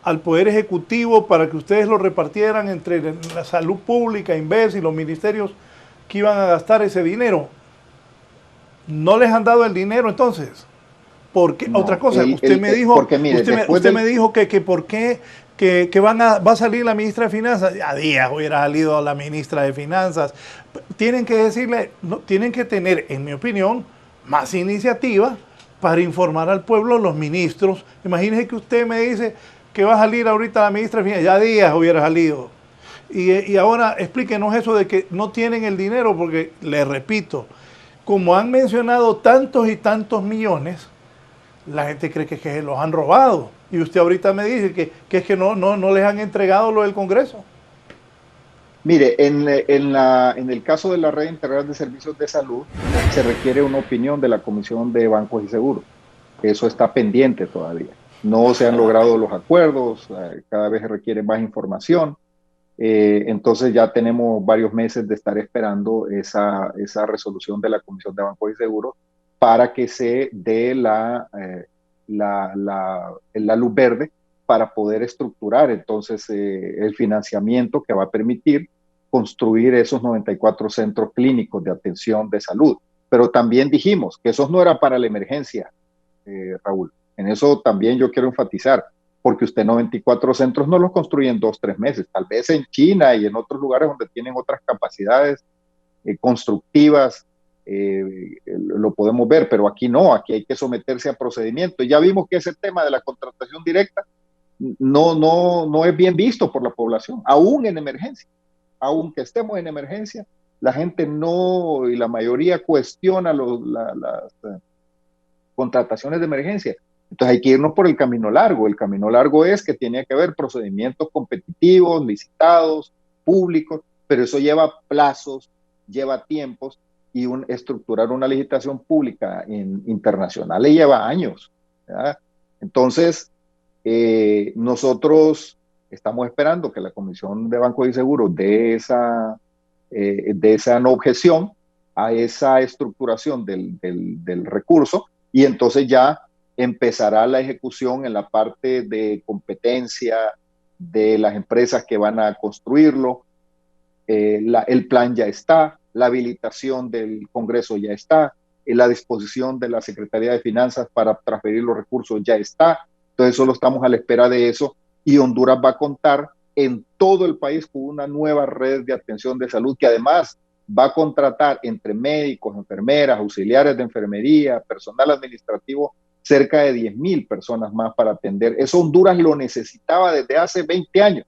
al Poder Ejecutivo para que ustedes lo repartieran entre la salud pública, Inves y los ministerios que iban a gastar ese dinero. ¿No les han dado el dinero entonces? Porque No, otra cosa, usted me dijo, porque mire, usted me dijo que por qué que va a salir la ministra de Finanzas. A días hubiera salido la ministra de Finanzas. Tienen que decirle, no, tienen que tener, en mi opinión, más iniciativa para informar al pueblo los ministros. Imagínese que usted me dice que va a salir ahorita la ministra de Finanzas, ya días hubiera salido. Y ahora explíquenos eso de que no tienen el dinero, porque les repito, como han mencionado tantos y tantos millones, la gente cree que se los han robado. Y usted ahorita me dice que es que no les han entregado lo del Congreso. Mire, en el caso de la Red Integral de Servicios de Salud, se requiere una opinión de la Comisión de Bancos y Seguros. Eso está pendiente todavía. No se han logrado los acuerdos, cada vez se requiere más información. Entonces ya tenemos varios meses de estar esperando esa resolución de la Comisión de Bancos y Seguros para que se dé la luz verde para poder estructurar entonces el financiamiento que va a permitir construir esos 94 centros clínicos de atención de salud. Pero también dijimos que esos no era para la emergencia, Raúl. En eso también yo quiero enfatizar, porque usted 94 centros no los construye en 2-3 meses. Tal vez en China y en otros lugares donde tienen otras capacidades constructivas, lo podemos ver, pero aquí no, aquí hay que someterse a procedimientos. Ya vimos que ese tema de la contratación directa no es bien visto por la población, aún en emergencia. Aunque estemos en emergencia, la gente no, y la mayoría cuestiona las contrataciones de emergencia. Entonces hay que irnos por el camino largo. El camino largo es que tiene que haber procedimientos competitivos, licitados, públicos, pero eso lleva plazos, lleva tiempos, y estructurar una licitación pública internacional le lleva años, ¿verdad? Entonces, nosotros estamos esperando que la Comisión de Bancos y Seguros dé esa no objeción a esa estructuración del recurso, y entonces ya empezará la ejecución en la parte de competencia de las empresas que van a construirlo. El plan ya está, la habilitación del Congreso ya está, la disposición de la Secretaría de Finanzas para transferir los recursos ya está. Entonces solo estamos a la espera de eso, y Honduras va a contar en todo el país con una nueva red de atención de salud que además va a contratar entre médicos, enfermeras, auxiliares de enfermería, personal administrativo, cerca de 10,000 personas más para atender. Eso Honduras lo necesitaba desde hace 20 años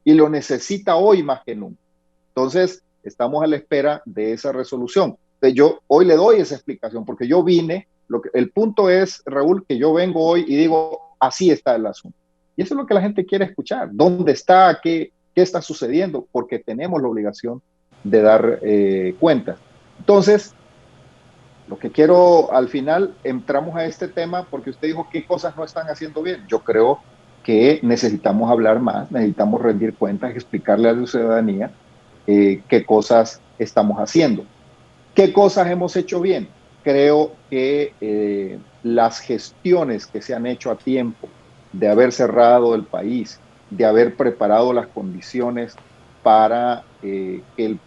y lo necesita hoy más que nunca. Entonces, estamos a la espera de esa resolución. Entonces, yo hoy le doy esa explicación porque yo vine, el punto es, Raúl, que yo vengo hoy y digo, así está el asunto. Y eso es lo que la gente quiere escuchar. ¿Dónde está? ¿Qué está sucediendo? Porque tenemos la obligación de dar cuentas. Entonces, lo que quiero, al final, entramos a este tema porque usted dijo qué cosas no están haciendo bien. Yo creo que necesitamos hablar más, necesitamos rendir cuentas, explicarle a la ciudadanía qué cosas estamos haciendo. ¿Qué cosas hemos hecho bien? Creo que las gestiones que se han hecho a tiempo de haber cerrado el país, de haber preparado las condiciones para que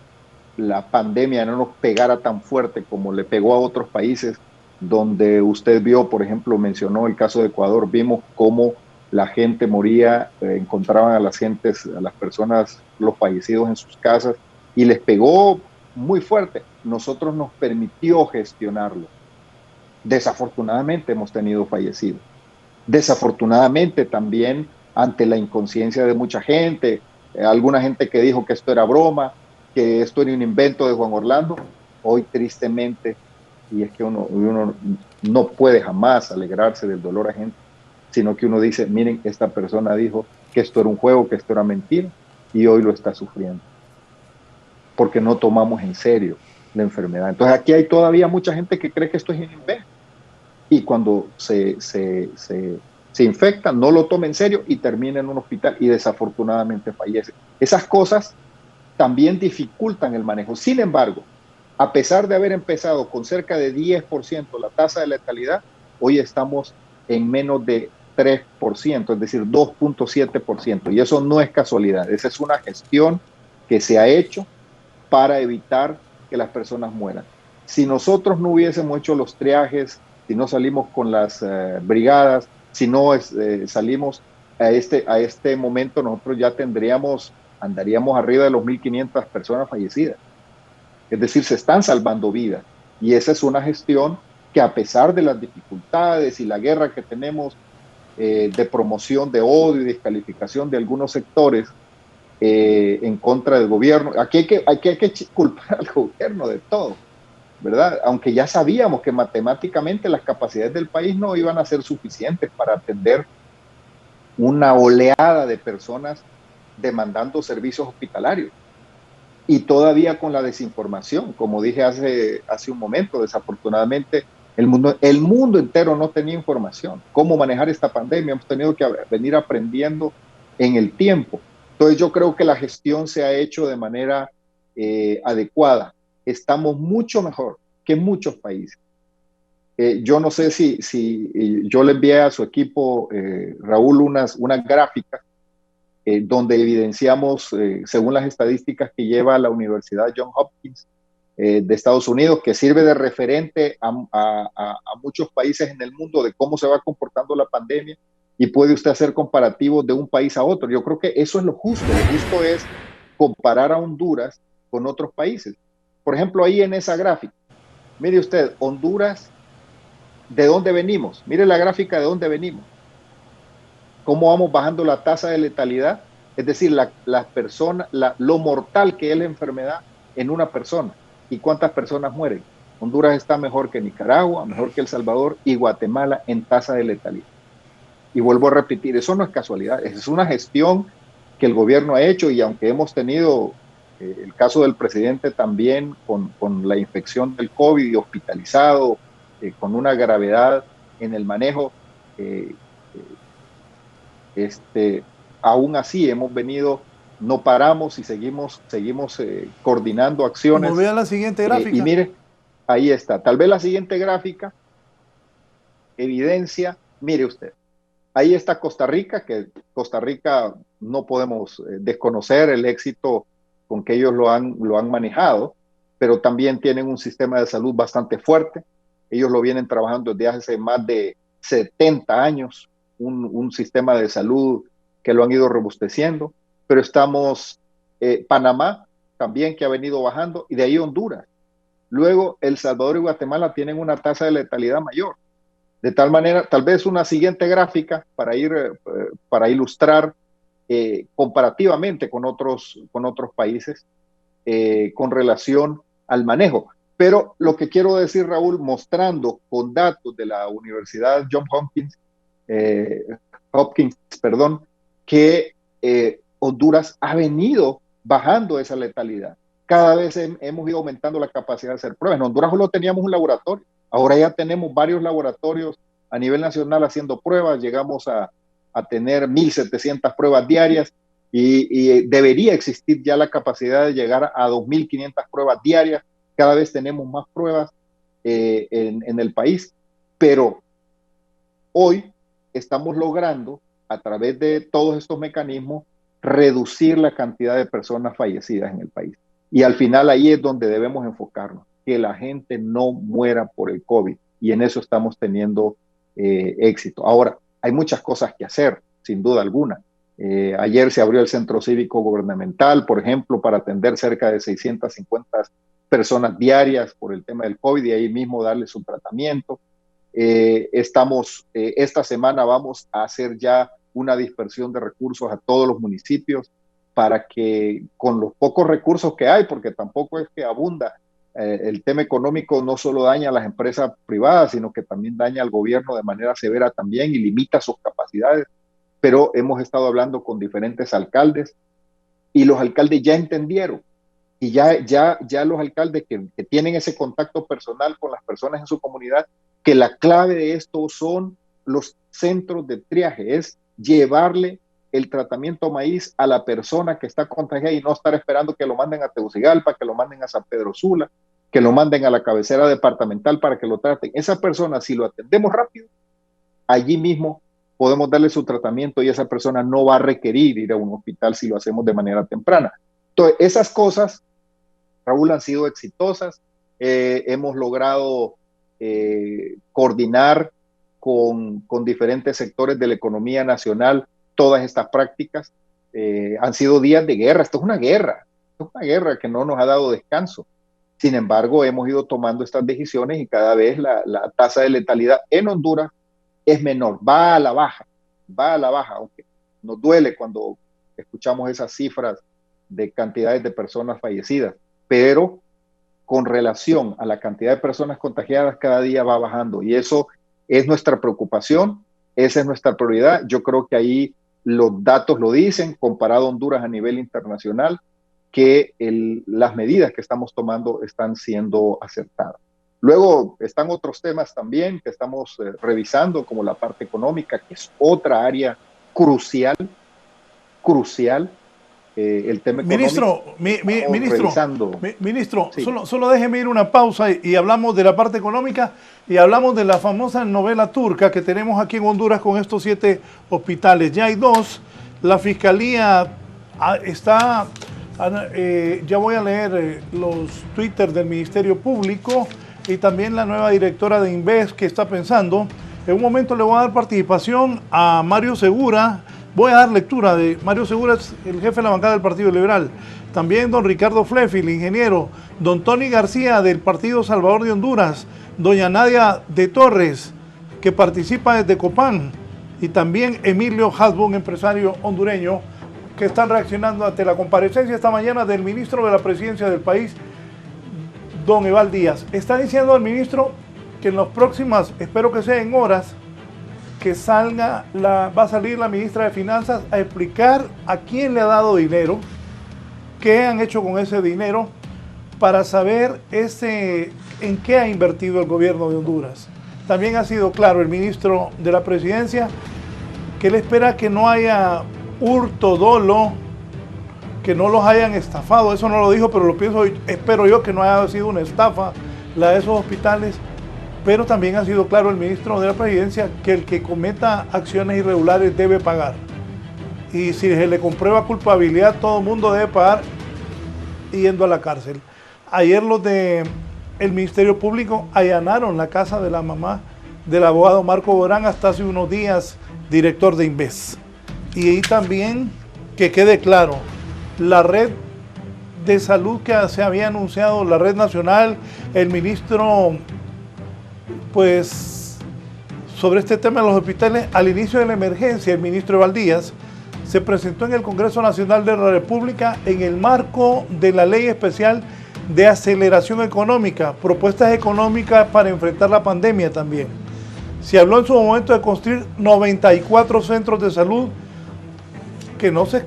la pandemia no nos pegara tan fuerte como le pegó a otros países, donde usted vio, por ejemplo, mencionó el caso de Ecuador, vimos cómo la gente moría, encontraban a las personas, los fallecidos en sus casas, y les pegó muy fuerte. Nosotros nos permitió gestionarlo. Desafortunadamente hemos tenido fallecidos. Desafortunadamente también ante la inconsciencia de mucha gente, alguna gente que dijo que esto era broma, que esto era un invento de Juan Orlando, hoy tristemente, y es que uno no puede jamás alegrarse del dolor ajeno, sino que uno dice, miren, esta persona dijo que esto era un juego, que esto era mentira, y hoy lo está sufriendo, porque no tomamos en serio la enfermedad. Entonces aquí hay todavía mucha gente que cree que esto es un invento, y cuando se infecta, no lo toma en serio y termina en un hospital y desafortunadamente fallece. Esas cosas también dificultan el manejo. Sin embargo, a pesar de haber empezado con cerca de 10% la tasa de letalidad, hoy estamos en menos de 3%, es decir, 2.7%. Y eso no es casualidad, esa es una gestión que se ha hecho para evitar que las personas mueran. Si nosotros no hubiésemos hecho los triajes, si no salimos con las brigadas, si no salimos a este momento, nosotros ya andaríamos arriba de los 1.500 personas fallecidas. Es decir, se están salvando vidas. Y esa es una gestión que, a pesar de las dificultades y la guerra que tenemos de promoción de odio y descalificación de algunos sectores en contra del gobierno, aquí hay que culpar al gobierno de todo, ¿verdad? Aunque ya sabíamos que matemáticamente las capacidades del país no iban a ser suficientes para atender una oleada de personas demandando servicios hospitalarios. Y todavía con la desinformación, como dije hace un momento, desafortunadamente el mundo entero no tenía información. Cómo manejar esta pandemia, hemos tenido que venir aprendiendo en el tiempo. Entonces yo creo que la gestión se ha hecho de manera adecuada. Estamos mucho mejor que muchos países. Yo no sé si yo le envié a su equipo, Raúl, unas gráficas donde evidenciamos, según las estadísticas que lleva la Universidad Johns Hopkins de Estados Unidos, que sirve de referente a muchos países en el mundo de cómo se va comportando la pandemia, y puede usted hacer comparativos de un país a otro. Yo creo que eso es lo justo. Lo justo es comparar a Honduras con otros países. Por ejemplo, ahí en esa gráfica, mire usted, Honduras, ¿de dónde venimos? Mire la gráfica de dónde venimos. Cómo vamos bajando la tasa de letalidad, es decir, lo mortal que es la enfermedad en una persona y cuántas personas mueren. Honduras está mejor que Nicaragua, mejor que El Salvador y Guatemala en tasa de letalidad. Y vuelvo a repetir, eso no es casualidad, es una gestión que el gobierno ha hecho, y aunque hemos tenido el caso del presidente también con la infección del COVID y hospitalizado, con una gravedad en el manejo, aún así hemos venido, no paramos y seguimos coordinando acciones. Como vea la siguiente gráfica. Y mire, ahí está. Tal vez la siguiente gráfica evidencia, mire usted, ahí está Costa Rica, que Costa Rica no podemos desconocer el éxito con que ellos lo han manejado, pero también tienen un sistema de salud bastante fuerte. Ellos lo vienen trabajando desde hace más de 70 años, un sistema de salud que lo han ido robusteciendo, pero estamos Panamá también, que ha venido bajando, y de ahí Honduras. Luego El Salvador y Guatemala tienen una tasa de letalidad mayor. De tal manera, tal vez una siguiente gráfica para ilustrar comparativamente con otros países con relación al manejo. Pero lo que quiero decir, Raúl, mostrando con datos de la Universidad Johns Hopkins, que Honduras ha venido bajando esa letalidad. Cada vez hemos ido aumentando la capacidad de hacer pruebas. En Honduras solo teníamos un laboratorio, ahora ya tenemos varios laboratorios a nivel nacional haciendo pruebas. Llegamos a tener 1.700 pruebas diarias, y debería existir ya la capacidad de llegar a 2.500 pruebas diarias. Cada vez tenemos más pruebas en el país, pero hoy estamos logrando, a través de todos estos mecanismos, reducir la cantidad de personas fallecidas en el país. Y al final ahí es donde debemos enfocarnos, que la gente no muera por el COVID, y en eso estamos teniendo éxito. Ahora, hay muchas cosas que hacer, sin duda alguna. Ayer se abrió el Centro Cívico Gubernamental, por ejemplo, para atender cerca de 650 personas diarias por el tema del COVID, y ahí mismo darles un tratamiento. Esta semana vamos a hacer ya una dispersión de recursos a todos los municipios para que, con los pocos recursos que hay, porque tampoco es que abunda el tema económico no solo daña a las empresas privadas, sino que también daña al gobierno de manera severa también y limita sus capacidades. Pero hemos estado hablando con diferentes alcaldes y los alcaldes ya entendieron. Y ya los alcaldes que tienen ese contacto personal con las personas en su comunidad, que la clave de esto son los centros de triaje, es llevarle el tratamiento maíz a la persona que está contagiada y no estar esperando que lo manden a Tegucigalpa, que lo manden a San Pedro Sula, que lo manden a la cabecera departamental para que lo traten. Esa persona, si lo atendemos rápido, allí mismo podemos darle su tratamiento y esa persona no va a requerir ir a un hospital si lo hacemos de manera temprana. Entonces, esas cosas, Raúl, han sido exitosas. Hemos logrado coordinar con diferentes sectores de la economía nacional todas estas prácticas. Han sido días de guerra. Esto es una guerra que no nos ha dado descanso. Sin embargo, hemos ido tomando estas decisiones y cada vez la tasa de letalidad en Honduras es menor, va a la baja, aunque nos duele cuando escuchamos esas cifras de cantidades de personas fallecidas, pero con relación a la cantidad de personas contagiadas cada día va bajando y eso es nuestra preocupación, esa es nuestra prioridad. Yo creo que ahí los datos lo dicen, comparado a Honduras a nivel internacional, que las medidas que estamos tomando están siendo acertadas. Luego están otros temas también que estamos revisando, como la parte económica, que es otra área crucial, el tema económico. Ministro, Sí. solo déjeme ir una pausa y hablamos de la parte económica y hablamos de la famosa novela turca que tenemos aquí en Honduras con estos 7 hospitales. Ya hay 2, la Fiscalía está, ya voy a leer los Twitter del Ministerio Público y también la nueva directora de Inves que está pensando. En un momento le voy a dar participación a Mario Segura. Voy a dar lectura de Mario Segura, es el jefe de la bancada del Partido Liberal. También don Ricardo Flefi, el ingeniero. Don Tony García del Partido Salvador de Honduras. Doña Nadia de Torres, que participa desde Copán. Y también Emilio Hasbun, empresario hondureño, que están reaccionando ante la comparecencia esta mañana del ministro de la Presidencia del país, don Eval Díaz. Está diciendo el ministro que en las próximas, espero que sea en horas, que va a salir la ministra de Finanzas a explicar a quién le ha dado dinero, qué han hecho con ese dinero, para saber en qué ha invertido el gobierno de Honduras. También ha sido claro el ministro de la Presidencia que él espera que no haya hurto, dolo, que no los hayan estafado. Eso no lo dijo, pero espero yo que no haya sido una estafa la de esos hospitales. Pero también ha sido claro el ministro de la Presidencia que el que cometa acciones irregulares debe pagar. Y si se le comprueba culpabilidad, todo el mundo debe pagar yendo a la cárcel. Ayer los del Ministerio Público allanaron la casa de la mamá del abogado Marco Borán, hasta hace unos días director de Inves. Y ahí también, que quede claro, la red de salud que se había anunciado, la red nacional, el ministro, pues, sobre este tema de los hospitales, al inicio de la emergencia, el ministro Eval Díaz se presentó en el Congreso Nacional de la República en el marco de la Ley Especial de Aceleración Económica, propuestas económicas para enfrentar la pandemia también. Se habló en su momento de construir 94 centros de salud que no se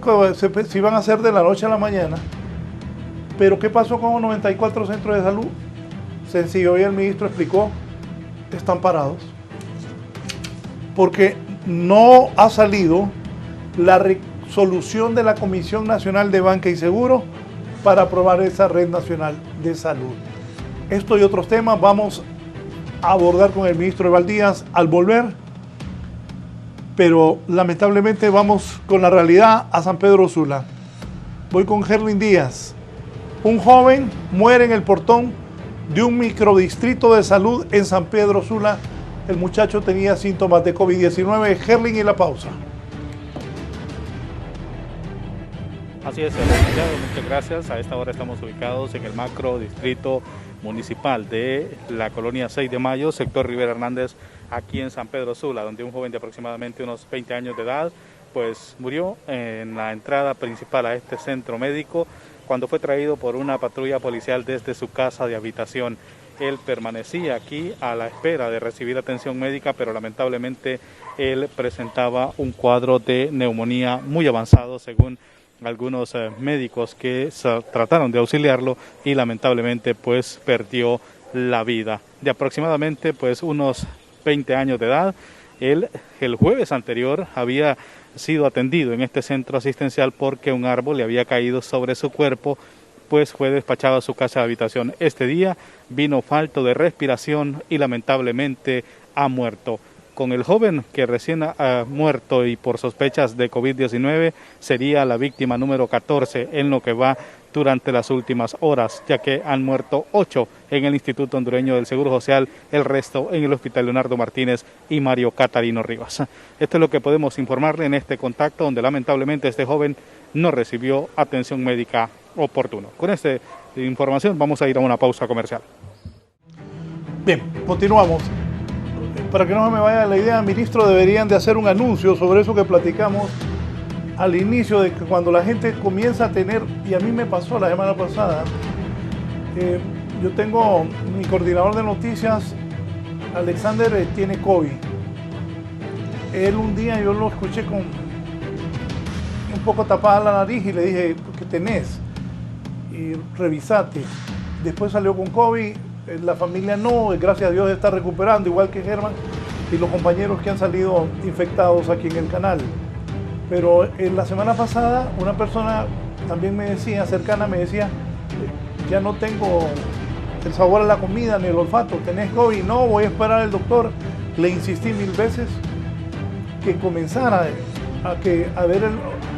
iban a hacer de la noche a la mañana. Pero ¿qué pasó con los 94 centros de salud? Sencillo, hoy el ministro explicó, están parados. Porque no ha salido la resolución de la Comisión Nacional de Banca y Seguro para aprobar esa red nacional de salud. Esto y otros temas vamos a abordar con el ministro Eval Díaz al volver, pero lamentablemente vamos con la realidad a San Pedro Sula. Voy con Gerlin Díaz. Un joven muere en el portón de un microdistrito de salud en San Pedro Sula. El muchacho tenía síntomas de COVID-19. Gerlin y la pausa. Así es, muchas gracias. A esta hora estamos ubicados en el macro distrito municipal de la colonia 6 de Mayo, sector Rivera Hernández, aquí en San Pedro Sula, donde un joven de aproximadamente unos 20 años de edad pues murió en la entrada principal a este centro médico cuando fue traído por una patrulla policial desde su casa de habitación. Él permanecía aquí a la espera de recibir atención médica, pero lamentablemente él presentaba un cuadro de neumonía muy avanzado, según algunos médicos que trataron de auxiliarlo, y lamentablemente pues perdió la vida. De aproximadamente pues unos 20 años de edad, él el jueves anterior había sido atendido en este centro asistencial porque un árbol le había caído sobre su cuerpo, pues fue despachado a su casa de habitación. Este día vino falto de respiración y lamentablemente ha muerto. Con el joven que recién ha muerto y por sospechas de COVID-19 sería la víctima número 14 en lo que va durante las últimas horas, ya que han muerto 8 en el Instituto Hondureño del Seguro Social, el resto en el Hospital Leonardo Martínez y Mario Catarino Rivas. Esto es lo que podemos informarle en este contacto, donde lamentablemente este joven no recibió atención médica oportuna. Con esta información vamos a ir a una pausa comercial. Bien, continuamos. Para que no se me vaya la idea, ministro, deberían de hacer un anuncio sobre eso que platicamos al inicio, de que cuando la gente comienza a tener, y a mí me pasó la semana pasada, yo tengo mi coordinador de noticias, Alexander, tiene COVID. Él un día yo lo escuché con un poco tapada la nariz y le dije, ¿qué tenés? Y revisate. Después salió con COVID. La familia no, gracias a Dios está recuperando, igual que Germán y los compañeros que han salido infectados aquí en el canal. Pero en la semana pasada una persona también me decía, cercana, me decía, ya no tengo el sabor a la comida ni el olfato, ¿tenés COVID? No, voy a esperar al doctor. Le insistí 1000 veces que comenzara a ver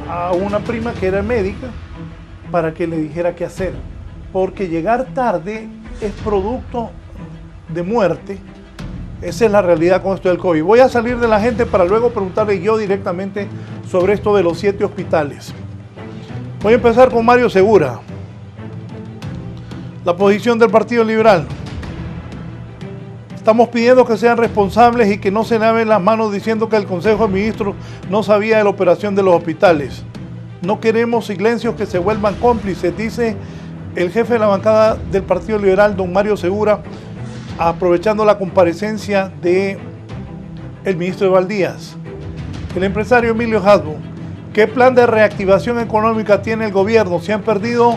a una prima que era médica para que le dijera qué hacer, porque llegar tarde es producto de muerte. Esa es la realidad con esto del COVID. Voy a salir de la gente para luego preguntarle yo directamente sobre esto de los 7 hospitales. Voy a empezar con Mario Segura. La posición del Partido Liberal. Estamos pidiendo que sean responsables y que no se laven las manos diciendo que el Consejo de Ministros no sabía de la operación de los hospitales. No queremos silencios que se vuelvan cómplices, dice el jefe de la bancada del Partido Liberal, don Mario Segura, aprovechando la comparecencia del ministro de Valdías. El empresario Emilio Hasbun, ¿qué plan de reactivación económica tiene el gobierno? Se han perdido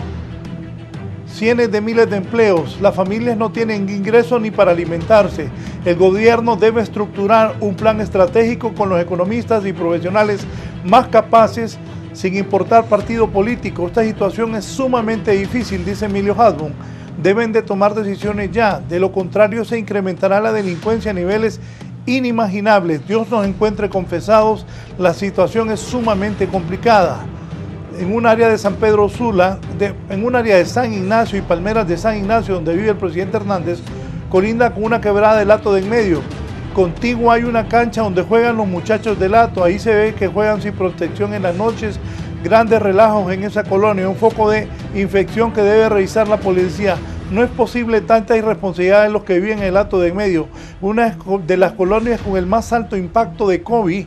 cientos de miles de empleos, las familias no tienen ingresos ni para alimentarse. El gobierno debe estructurar un plan estratégico con los economistas y profesionales más capaces, sin importar partido político. Esta situación es sumamente difícil, dice Emilio Hasbun. Deben de tomar decisiones ya, de lo contrario se incrementará la delincuencia a niveles inimaginables. Dios nos encuentre confesados, la situación es sumamente complicada. En un área de San Pedro Sula, en un área de San Ignacio y Palmeras de San Ignacio, donde vive el presidente Hernández, colinda con una quebrada del Hato de en medio. Contigo hay una cancha donde juegan los muchachos del Hato, ahí se ve que juegan sin protección en las noches, grandes relajos en esa colonia, un foco de infección que debe revisar la policía. No es posible tanta irresponsabilidad de los que viven en el Hato de en medio, una de las colonias con el más alto impacto de COVID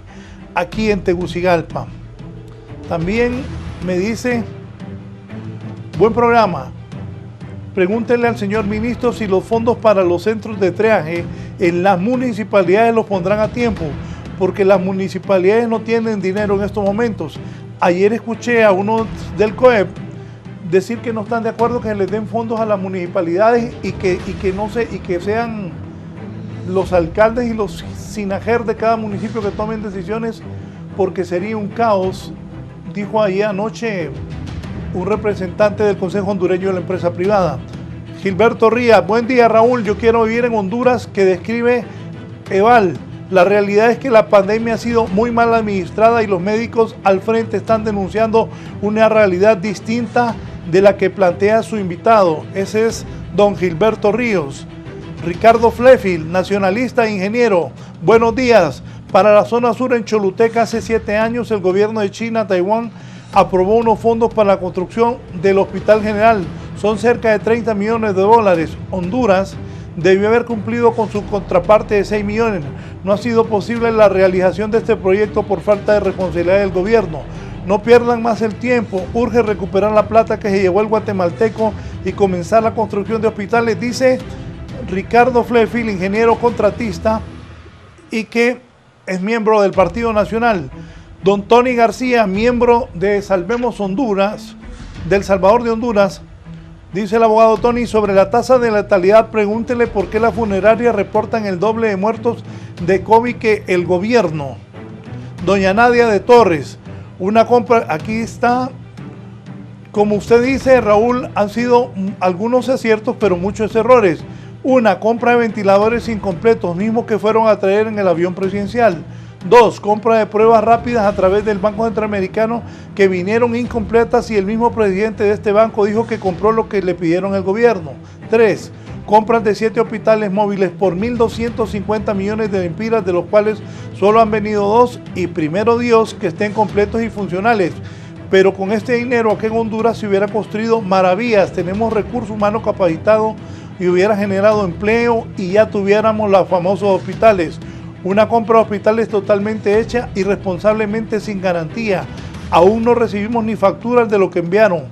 aquí en Tegucigalpa. También me dice, buen programa, pregúntenle al señor ministro si los fondos para los centros de triaje en las municipalidades los pondrán a tiempo, porque las municipalidades no tienen dinero en estos momentos. Ayer escuché a uno del COEP decir que no están de acuerdo que les den fondos a las municipalidades y que sean los alcaldes y los SINAGER de cada municipio que tomen decisiones, porque sería un caos, dijo ahí anoche un representante del Consejo Hondureño de la Empresa Privada. Gilberto Rías, buen día Raúl, yo quiero vivir en Honduras, que describe Eval. La realidad es que la pandemia ha sido muy mal administrada y los médicos al frente están denunciando una realidad distinta de la que plantea su invitado. Ese es don Gilberto Ríos. Ricardo Flefield, nacionalista e ingeniero, buenos días. Para la zona sur en Choluteca hace 7 años el gobierno de China, Taiwán, aprobó unos fondos para la construcción del Hospital General. Son cerca de $30 millones. Honduras debió haber cumplido con su contraparte de 6 millones. No ha sido posible la realización de este proyecto por falta de responsabilidad del gobierno. No pierdan más el tiempo, urge recuperar la plata que se llevó el guatemalteco y comenzar la construcción de hospitales, dice Ricardo Flefil, ingeniero contratista y que es miembro del Partido Nacional. Don Tony García, miembro de Salvemos Honduras, del Salvador de Honduras, dice el abogado Tony, sobre la tasa de letalidad, pregúntele por qué las funerarias reportan el doble de muertos de COVID que el gobierno. Doña Nadia de Torres, una compra, aquí está, como usted dice, Raúl, han sido algunos aciertos, pero muchos errores. Una, compra de ventiladores incompletos, mismos que fueron a traer en el avión presidencial. 2, compra de pruebas rápidas a través del Banco Centroamericano que vinieron incompletas y el mismo presidente de este banco dijo que compró lo que le pidieron el gobierno. 3, compras de 7 hospitales móviles por 1.250 millones de lempiras, de los cuales solo han venido 2 y primero Dios que estén completos y funcionales. Pero con este dinero aquí en Honduras se hubiera construido maravillas, tenemos recursos humanos capacitados y hubiera generado empleo y ya tuviéramos los famosos hospitales. Una compra de hospitales totalmente hecha, irresponsablemente sin garantía. Aún no recibimos ni facturas de lo que enviaron.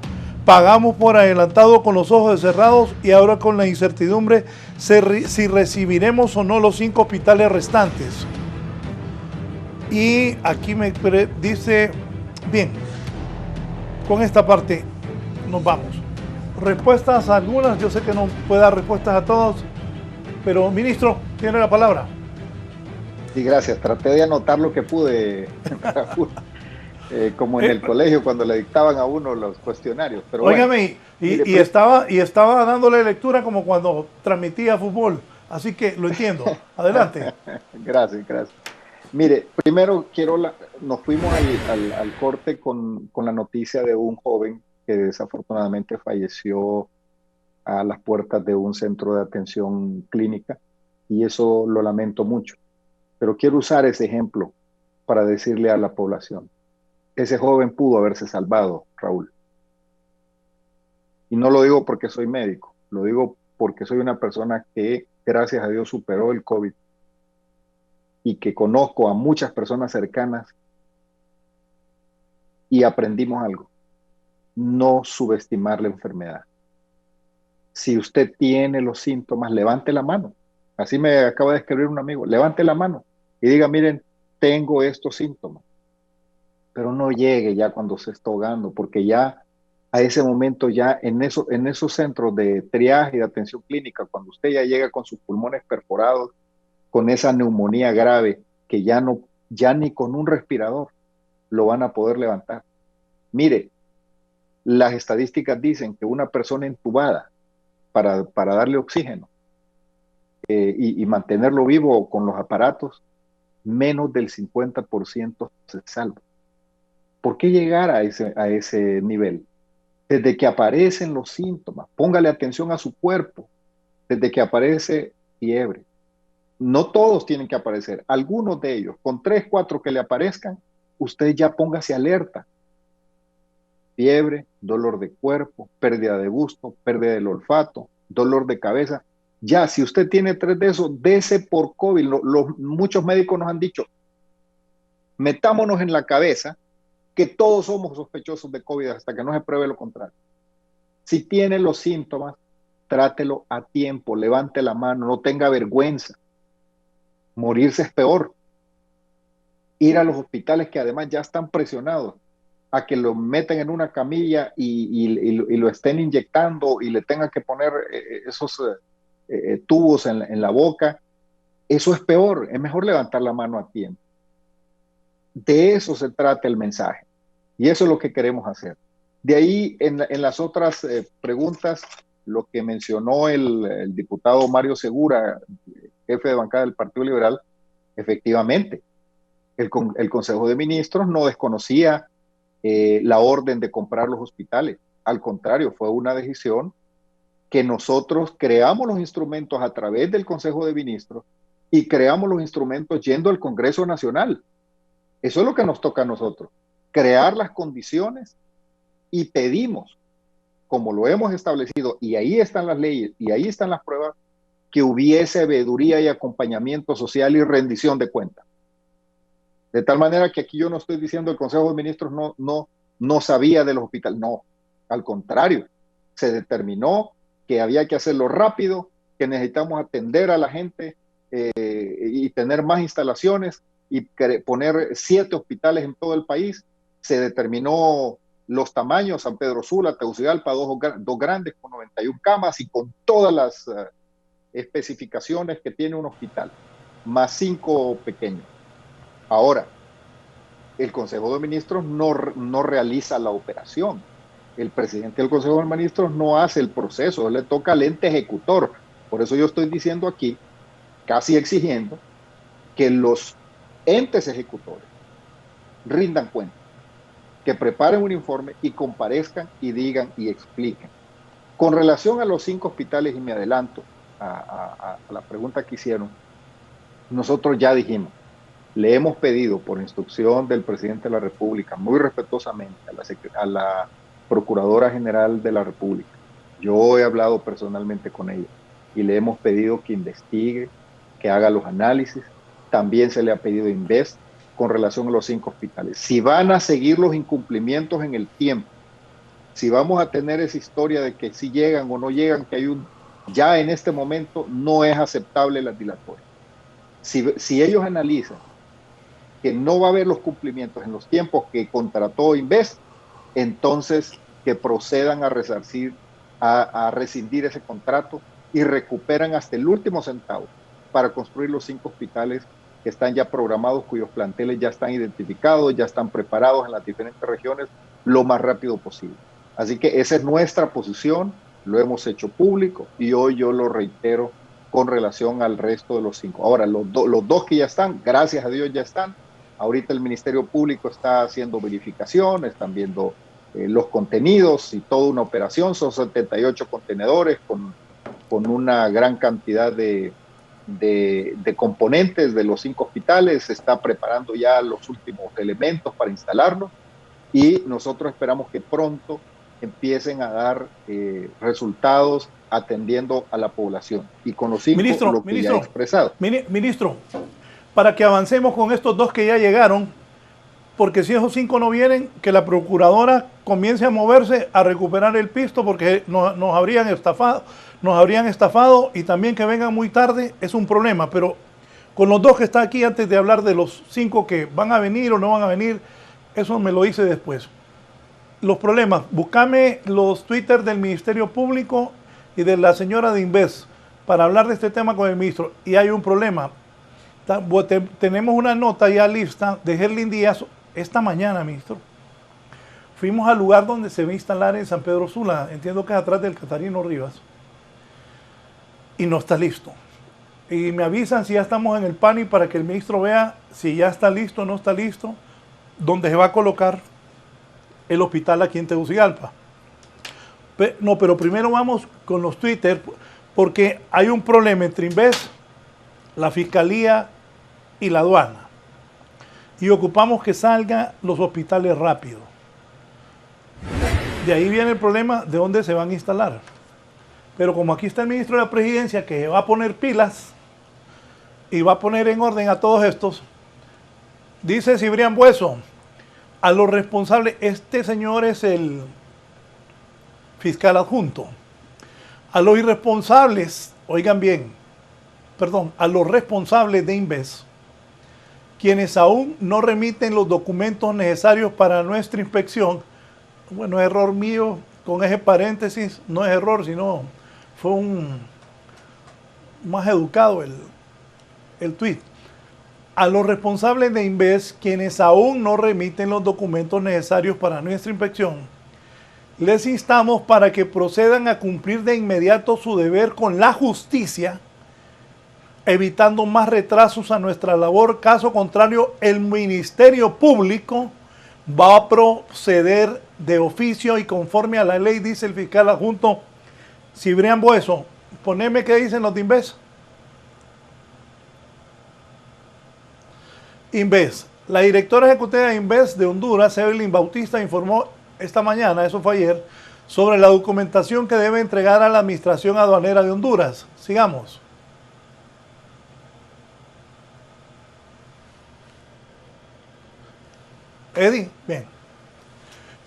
Pagamos por adelantado con los ojos cerrados y ahora con la incertidumbre si recibiremos o no los 5 hospitales restantes. Y aquí me dice, bien, con esta parte nos vamos. Respuestas a algunas, yo sé que no puedo dar respuestas a todos, pero ministro, tiene la palabra. Sí, gracias. Traté de anotar lo que pude, como en el colegio cuando le dictaban a uno los cuestionarios. Pero óigame, bueno, y estaba dándole lectura como cuando transmitía fútbol, así que lo entiendo. Adelante. Gracias. Mire, primero nos fuimos al corte con la noticia de un joven que desafortunadamente falleció a las puertas de un centro de atención clínica, y eso lo lamento mucho. Pero quiero usar ese ejemplo para decirle a la población, ese joven pudo haberse salvado, Raúl. Y no lo digo porque soy médico, lo digo porque soy una persona que, gracias a Dios, superó el COVID y que conozco a muchas personas cercanas y aprendimos algo: no subestimar la enfermedad. Si usted tiene los síntomas, levante la mano. Así me acaba de escribir un amigo, levante la mano y diga, miren, tengo estos síntomas. Pero no llegue ya cuando se está ahogando, porque ya a ese momento, ya en esos centros de triaje y de atención clínica, cuando usted ya llega con sus pulmones perforados, con esa neumonía grave, que ya ni con un respirador lo van a poder levantar. Mire, las estadísticas dicen que una persona entubada para darle oxígeno y mantenerlo vivo con los aparatos, menos del 50% se salva. ¿Por qué llegar a ese nivel? Desde que aparecen los síntomas, póngale atención a su cuerpo. Desde que aparece fiebre, no todos tienen que aparecer, algunos de ellos, con 3, 4 que le aparezcan, usted ya póngase alerta. Fiebre, dolor de cuerpo, pérdida de gusto, pérdida del olfato, dolor de cabeza. Ya, si usted tiene 3 de esos, dese por COVID. Muchos médicos nos han dicho, metámonos en la cabeza que todos somos sospechosos de COVID hasta que no se pruebe lo contrario. Si tiene los síntomas, trátelo a tiempo, levante la mano, no tenga vergüenza. Morirse es peor. Ir a los hospitales, que además ya están presionados, a que lo metan en una camilla y lo estén inyectando y le tengan que poner esos tubos en la boca, eso es peor. Es mejor levantar la mano a tiempo. De eso se trata el mensaje, y eso es lo que queremos hacer. De ahí, en las otras preguntas, lo que mencionó el diputado Mario Segura, jefe de bancada del Partido Liberal, efectivamente, el Consejo de Ministros no desconocía la orden de comprar los hospitales. Al contrario, fue una decisión que nosotros creamos los instrumentos a través del Consejo de Ministros y creamos los instrumentos yendo al Congreso Nacional. Eso es lo que nos toca a nosotros, crear las condiciones, y pedimos, como lo hemos establecido, y ahí están las leyes y ahí están las pruebas, que hubiese veeduría y acompañamiento social y rendición de cuentas. De tal manera que aquí yo no estoy diciendo el Consejo de Ministros no sabía de los hospitales, no, al contrario, se determinó que había que hacerlo rápido, que necesitamos atender a la gente y tener más instalaciones y poner 7 hospitales en todo el país. Se determinó los tamaños: San Pedro Sula, Tegucigalpa, dos grandes con 91 camas y con todas las especificaciones que tiene un hospital, más 5 pequeños. Ahora, el Consejo de Ministros no realiza la operación. El presidente del Consejo de Ministros no hace el proceso, le toca al ente ejecutor. Por eso yo estoy diciendo aquí, casi exigiendo, que los entes ejecutores rindan cuenta, que preparen un informe y comparezcan y digan y expliquen. Con relación a los 5 hospitales, y me adelanto a la pregunta que hicieron, nosotros ya dijimos, le hemos pedido por instrucción del presidente de la República, muy respetuosamente, a la Procuradora General de la República. Yo he hablado personalmente con ella y le hemos pedido que investigue, que haga los análisis. También se le ha pedido a Inves con relación a los 5 hospitales. Si van a seguir los incumplimientos en el tiempo, si vamos a tener esa historia de que si llegan o no llegan, que hay ya en este momento no es aceptable la dilatoria. Si ellos analizan que no va a haber los cumplimientos en los tiempos que contrató Inves, entonces que procedan a resarcir, a rescindir ese contrato y recuperan hasta el último centavo para construir los 5 hospitales que están ya programados, cuyos planteles ya están identificados, ya están preparados en las diferentes regiones lo más rápido posible. Así que esa es nuestra posición, lo hemos hecho público y hoy yo lo reitero con relación al resto de los 5. Ahora, los 2 que ya están, gracias a Dios ya están. Ahorita el Ministerio Público está haciendo verificación, están viendo los contenidos y toda una operación. Son 78 contenedores con una gran cantidad de componentes de los 5 hospitales. Se está preparando ya los últimos elementos para instalarlos y nosotros esperamos que pronto empiecen a dar resultados atendiendo a la población y con los 5 lo que ya he expresado. Ministro, para que avancemos con estos 2 que ya llegaron, porque si esos 5 no vienen, que la Procuradora comience a moverse a recuperar el pisto, porque nos habrían estafado y también que vengan muy tarde es un problema. Pero con los 2 que están aquí, antes de hablar de los 5 que van a venir o no van a venir, eso me lo dice después. Los problemas, búscame los Twitter del Ministerio Público y de la señora de Inves para hablar de este tema con el ministro. Y hay un problema. Tenemos una nota ya lista de Gerlin Díaz esta mañana, ministro. Fuimos al lugar donde se va a instalar en San Pedro Sula, entiendo que es atrás del Catarino Rivas, y no está listo. Y me avisan si ya estamos en el PANI para que el ministro vea si ya está listo o no está listo, donde se va a colocar el hospital aquí en Tegucigalpa. No, pero primero vamos con los Twitter, porque hay un problema entre Inves, la Fiscalía y la aduana. Y ocupamos que salgan los hospitales rápido. De ahí viene el problema de dónde se van a instalar. Pero como aquí está el ministro de la Presidencia que va a poner pilas y va a poner en orden a todos estos, dice Cibrián Bueso, a los responsables, este señor es el fiscal adjunto, a los irresponsables, oigan bien, a los responsables de Inves, quienes aún no remiten los documentos necesarios para nuestra inspección. Bueno, error mío, con ese paréntesis, no es error, sino fue un más educado el tuit. A los responsables de Inves, quienes aún no remiten los documentos necesarios para nuestra inspección, les instamos para que procedan a cumplir de inmediato su deber con la justicia, evitando más retrasos a nuestra labor. Caso contrario, el Ministerio Público va a proceder de oficio y conforme a la ley, dice el fiscal adjunto Cibrián Bueso. Poneme qué dicen los de Inves. Inves. La directora ejecutiva de Inves de Honduras, Evelyn Bautista, informó esta mañana, eso fue ayer, sobre la documentación que debe entregar a la Administración Aduanera de Honduras. Sigamos. Eddie, bien.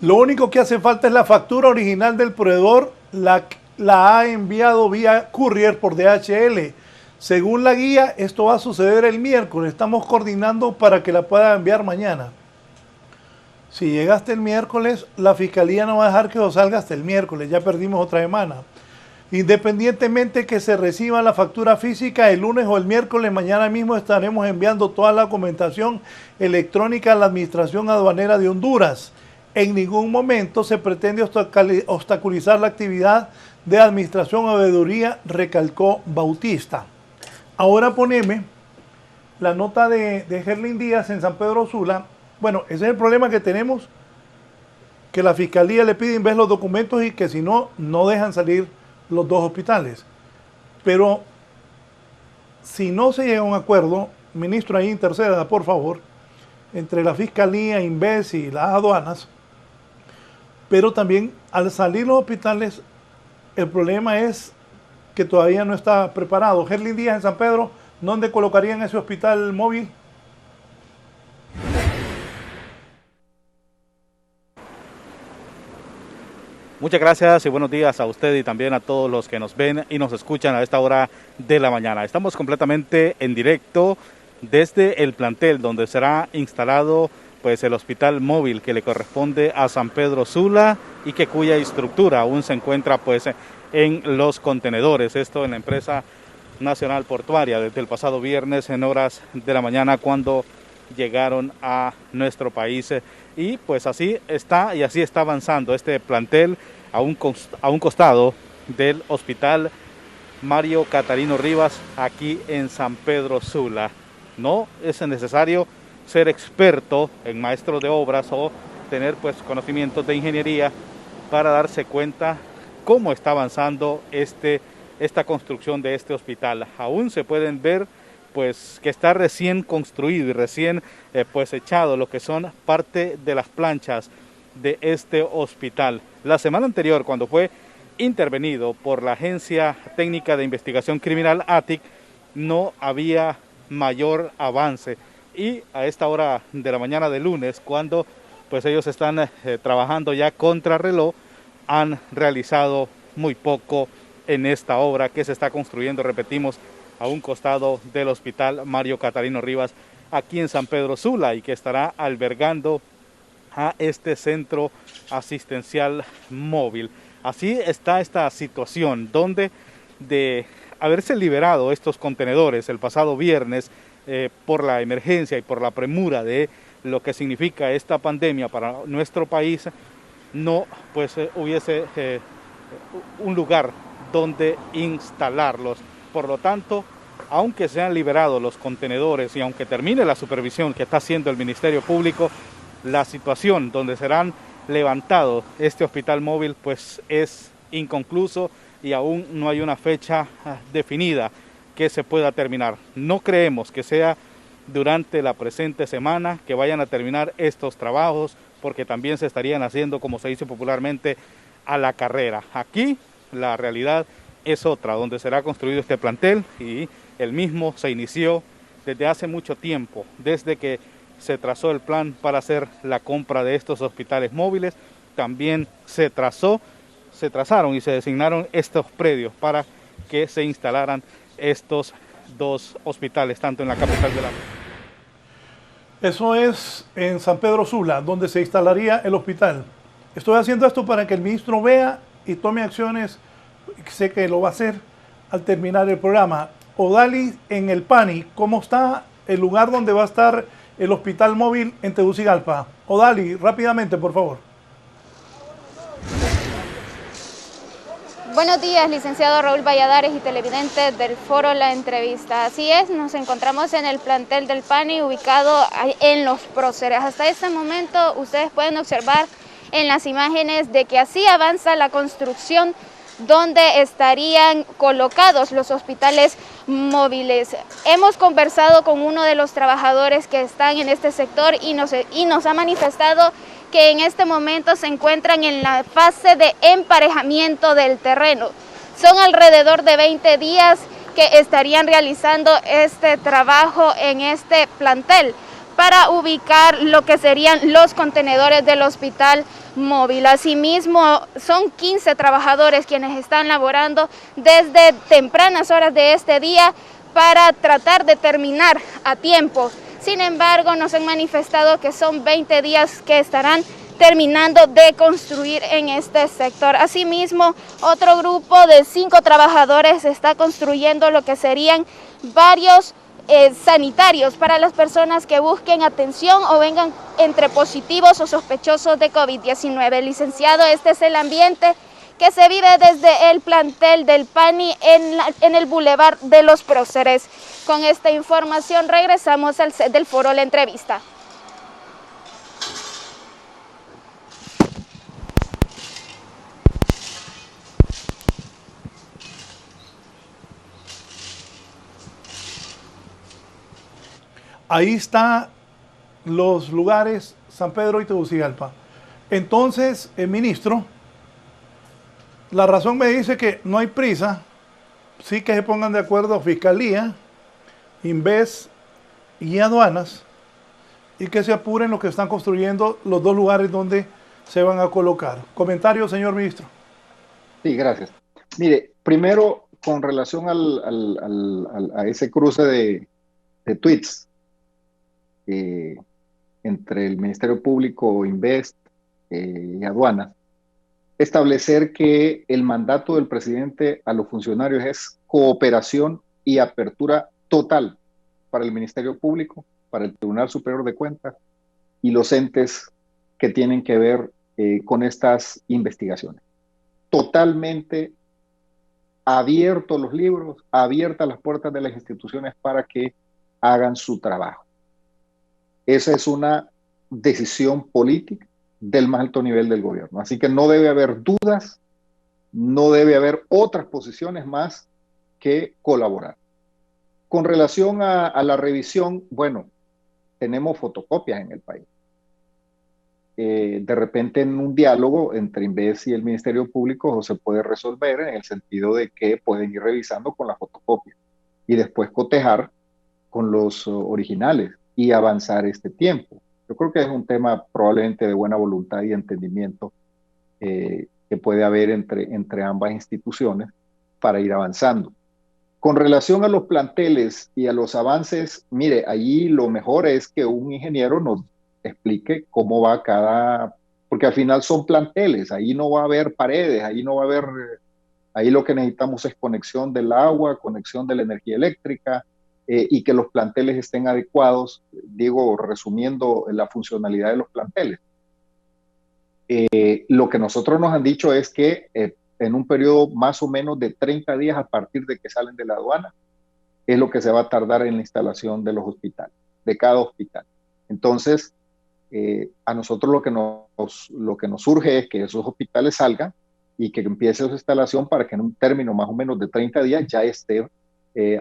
Lo único que hace falta es la factura original del proveedor, la ha enviado vía courier por DHL. Según la guía, esto va a suceder el miércoles. Estamos coordinando para que la pueda enviar mañana. Si llegaste el miércoles, la fiscalía no va a dejar que os salga hasta el miércoles. Ya perdimos otra semana. Independientemente que se reciba la factura física el lunes o el miércoles, mañana mismo estaremos enviando toda la documentación electrónica a la Administración Aduanera de Honduras. En ningún momento se pretende obstaculizar la actividad de administración o veeduría, recalcó Bautista. Ahora poneme la nota de Gerlin Díaz en San Pedro Sula. Bueno, ese es el problema que tenemos, que la fiscalía le pide en vez los documentos y que si no, no dejan salir los dos hospitales. Pero si no se llega a un acuerdo, ministro, ahí interceda, por favor, entre la fiscalía, Inves y las aduanas. Pero también al salir los hospitales, el problema es que todavía no está preparado. Gerlin Díaz en San Pedro, ¿dónde colocarían ese hospital móvil? Muchas gracias y buenos días a usted y también a todos los que nos ven y nos escuchan a esta hora de la mañana. Estamos completamente en directo desde el plantel donde será instalado pues el hospital móvil que le corresponde a San Pedro Sula y que cuya estructura aún se encuentra pues en los contenedores. Esto en la empresa nacional portuaria desde el pasado viernes en horas de la mañana cuando llegaron a nuestro país. Y pues así está avanzando este plantel a un costado del hospital Mario Catarino Rivas aquí en San Pedro Sula. No es necesario ser experto en maestro de obras o tener pues conocimientos de ingeniería para darse cuenta cómo está avanzando esta construcción de este hospital. Aún se pueden ver pues que está recién construido y recién pues echado lo que son parte de las planchas de este hospital. La semana anterior, cuando fue intervenido por la Agencia Técnica de Investigación Criminal ATIC, no había mayor avance. Y a esta hora de la mañana de lunes, cuando pues ellos están trabajando ya contrarreloj, han realizado muy poco en esta obra que se está construyendo, repetimos, a un costado del hospital Mario Catarino Rivas aquí en San Pedro Sula y que estará albergando a este centro asistencial móvil. Así está esta situación donde de haberse liberado estos contenedores el pasado viernes por la emergencia y por la premura de lo que significa esta pandemia para nuestro país, no pues hubiese un lugar donde instalarlos. Por lo tanto, aunque sean liberados los contenedores y aunque termine la supervisión que está haciendo el Ministerio Público, la situación donde serán levantados este hospital móvil pues es inconcluso y aún no hay una fecha definida que se pueda terminar. No creemos que sea durante la presente semana que vayan a terminar estos trabajos, porque también se estarían haciendo, como se dice popularmente, a la carrera. Aquí la realidad es otra, donde será construido este plantel y el mismo se inició desde hace mucho tiempo, desde que se trazó el plan para hacer la compra de estos hospitales móviles. También se trazaron y se designaron estos predios para que se instalaran estos dos hospitales, tanto en la capital de la... Eso es en San Pedro Sula, donde se instalaría el hospital. Estoy haciendo esto para que el ministro vea y tome acciones, sé que lo va a hacer al terminar el programa. Odalis, en el PANI, ¿cómo está el lugar donde va a estar el hospital móvil en Tegucigalpa? Odalis, rápidamente, por favor. Buenos días, licenciado Raúl Valladares y televidentes del foro La Entrevista. Así es, nos encontramos en el plantel del PANI ubicado en Los Próceres. Hasta este momento ustedes pueden observar en las imágenes de que así avanza la construcción donde estarían colocados los hospitales móviles. Hemos conversado con uno de los trabajadores que están en este sector y nos ha manifestado que en este momento se encuentran en la fase de emparejamiento del terreno. Son alrededor de 20 días que estarían realizando este trabajo en este plantel para ubicar lo que serían los contenedores del hospital móvil. Asimismo, son 15 trabajadores quienes están laborando desde tempranas horas de este día para tratar de terminar a tiempo. Sin embargo, nos han manifestado que son 20 días que estarán terminando de construir en este sector. Asimismo, otro grupo de 5 trabajadores está construyendo lo que serían varios sanitarios para las personas que busquen atención o vengan entre positivos o sospechosos de COVID-19. Licenciado, este es el ambiente que se vive desde el plantel del PANI en el Boulevard de los Próceres. Con esta información regresamos al set del foro La Entrevista. Ahí están los lugares, San Pedro y Tegucigalpa. Entonces, el ministro, la razón me dice que no hay prisa, sí que se pongan de acuerdo Fiscalía, Inves y Aduanas, y que se apuren lo que están construyendo los 2 lugares donde se van a colocar. Comentario, señor ministro. Sí, gracias. Mire, primero, con relación a ese cruce de tweets entre el Ministerio Público, Invest y Aduanas, establecer que el mandato del presidente a los funcionarios es cooperación y apertura total para el Ministerio Público, para el Tribunal Superior de Cuentas y los entes que tienen que ver con estas investigaciones. Totalmente abiertos los libros, abiertas las puertas de las instituciones para que hagan su trabajo. Esa es una decisión política del más alto nivel del gobierno. Así que no debe haber dudas, no debe haber otras posiciones más que colaborar. Con relación a la revisión, bueno, tenemos fotocopias en el país. De repente en un diálogo entre Inves y el Ministerio Público se puede resolver en el sentido de que pueden ir revisando con la fotocopia y después cotejar con los originales y avanzar este tiempo. Yo creo que es un tema probablemente de buena voluntad y entendimiento que puede haber entre ambas instituciones para ir avanzando. Con relación a los planteles y a los avances, mire, allí lo mejor es que un ingeniero nos explique cómo va cada, porque al final son planteles, ahí no va a haber paredes, ahí no va a haber, ahí lo que necesitamos es conexión del agua, conexión de la energía eléctrica, y que los planteles estén adecuados, digo, resumiendo la funcionalidad de los planteles. Lo que nosotros nos han dicho es que en un periodo más o menos de 30 días a partir de que salen de la aduana, es lo que se va a tardar en la instalación de los hospitales, de cada hospital. Entonces, a nosotros lo que nos surge es que esos hospitales salgan y que empiece su instalación para que en un término más o menos de 30 días ya esté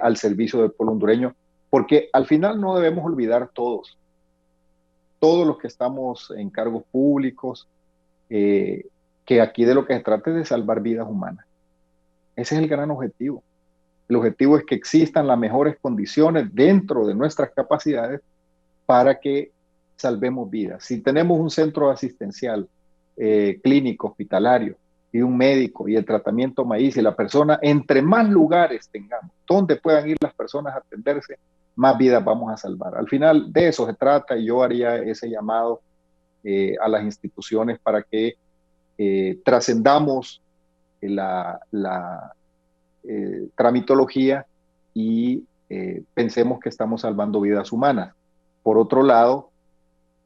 al servicio del pueblo hondureño, porque al final no debemos olvidar todos los que estamos en cargos públicos, que aquí de lo que se trata es de salvar vidas humanas. Ese es el gran objetivo. El objetivo es que existan las mejores condiciones dentro de nuestras capacidades para que salvemos vidas. Si tenemos un centro asistencial, clínico, hospitalario, y un médico y el tratamiento maíz y la persona, entre más lugares tengamos donde puedan ir las personas a atenderse, más vidas vamos a salvar. Al final de eso se trata y yo haría ese llamado a las instituciones para que trascendamos la tramitología y pensemos que estamos salvando vidas humanas. Por otro lado,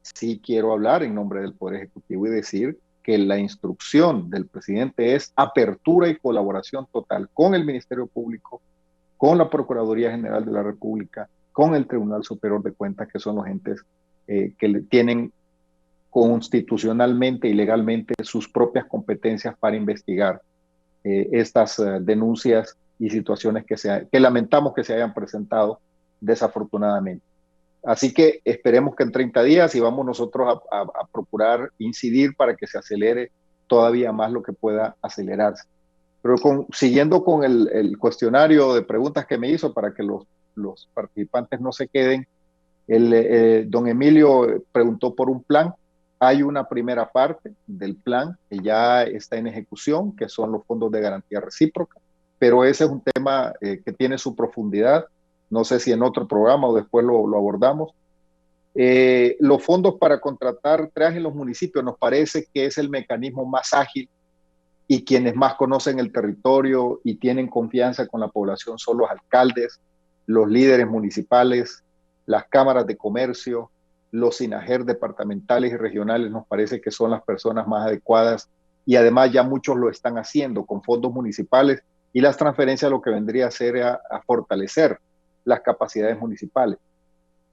sí quiero hablar en nombre del Poder Ejecutivo y decir que la instrucción del presidente es apertura y colaboración total con el Ministerio Público, con la Procuraduría General de la República, con el Tribunal Superior de Cuentas, que son los entes que tienen constitucionalmente y legalmente sus propias competencias para investigar estas denuncias y situaciones que lamentamos que se hayan presentado desafortunadamente. Así que esperemos que en 30 días y vamos nosotros a procurar incidir para que se acelere todavía más lo que pueda acelerarse. Pero siguiendo con el cuestionario de preguntas que me hizo para que los participantes no se queden Don Emilio preguntó por un plan. Hay una primera parte del plan que ya está en ejecución, que son los fondos de garantía recíproca, pero ese es un tema que tiene su profundidad. No sé si en otro programa o después lo abordamos. Los fondos para contratar triaje en los municipios nos parece que es el mecanismo más ágil, y quienes más conocen el territorio y tienen confianza con la población son los alcaldes, los líderes municipales, las cámaras de comercio, los SINAGER departamentales y regionales. Nos parece que son las personas más adecuadas, y además ya muchos lo están haciendo con fondos municipales, y las transferencias lo que vendría a ser a fortalecer las capacidades municipales.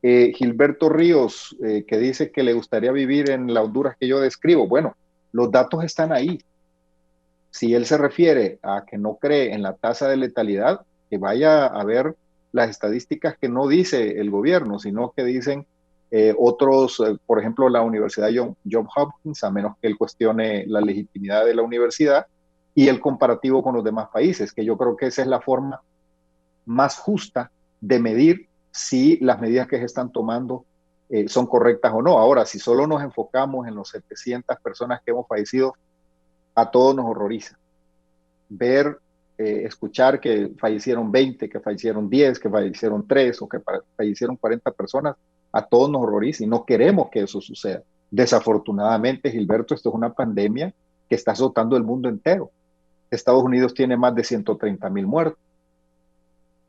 Gilberto Ríos, que dice que le gustaría vivir en la Honduras que yo describo. Bueno, los datos están ahí. Si él se refiere a que no cree en la tasa de letalidad, que vaya a ver las estadísticas que no dice el gobierno, sino que dicen otros, por ejemplo, la Universidad Johns Hopkins, a menos que él cuestione la legitimidad de la universidad, y el comparativo con los demás países, que yo creo que esa es la forma más justa de medir si las medidas que se están tomando son correctas o no. Ahora, si solo nos enfocamos en los 700 personas que hemos fallecido, a todos nos horroriza. Ver, escuchar que fallecieron 20, que fallecieron 10, que fallecieron 3 o que fallecieron 40 personas, a todos nos horroriza y no queremos que eso suceda. Desafortunadamente, Gilberto, esto es una pandemia que está azotando el mundo entero. Estados Unidos tiene más de 130,000 muertos.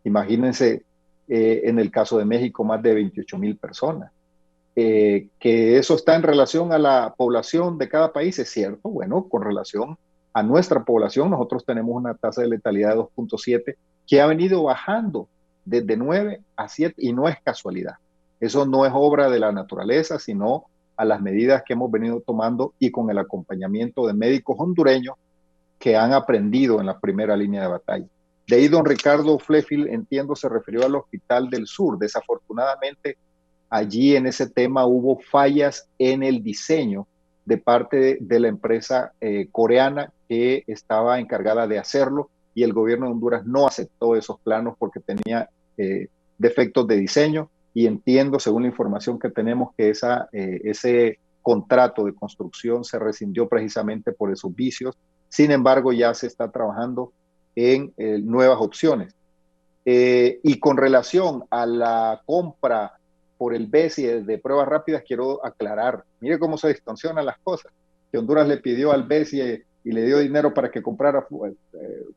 Imagínense, en el caso de México, más de 28,000 personas. Que eso está en relación a la población de cada país, es cierto. Bueno, con relación a nuestra población, nosotros tenemos una tasa de letalidad de 2.7 que ha venido bajando desde 9 a 7, y no es casualidad. Eso no es obra de la naturaleza, sino a las medidas que hemos venido tomando y con el acompañamiento de médicos hondureños que han aprendido en la primera línea de batalla. De ahí don Ricardo Flefield, entiendo, se refirió al Hospital del Sur. Desafortunadamente, allí en ese tema hubo fallas en el diseño de parte de la empresa coreana que estaba encargada de hacerlo, y el gobierno de Honduras no aceptó esos planos porque tenía defectos de diseño, y entiendo, según la información que tenemos, que ese contrato de construcción se rescindió precisamente por esos vicios. Sin embargo, ya se está trabajando en nuevas opciones. Y con relación a la compra por el BESI de pruebas rápidas, quiero aclarar, mire cómo se distorsionan las cosas, que Honduras le pidió al BESI y le dio dinero para que comprara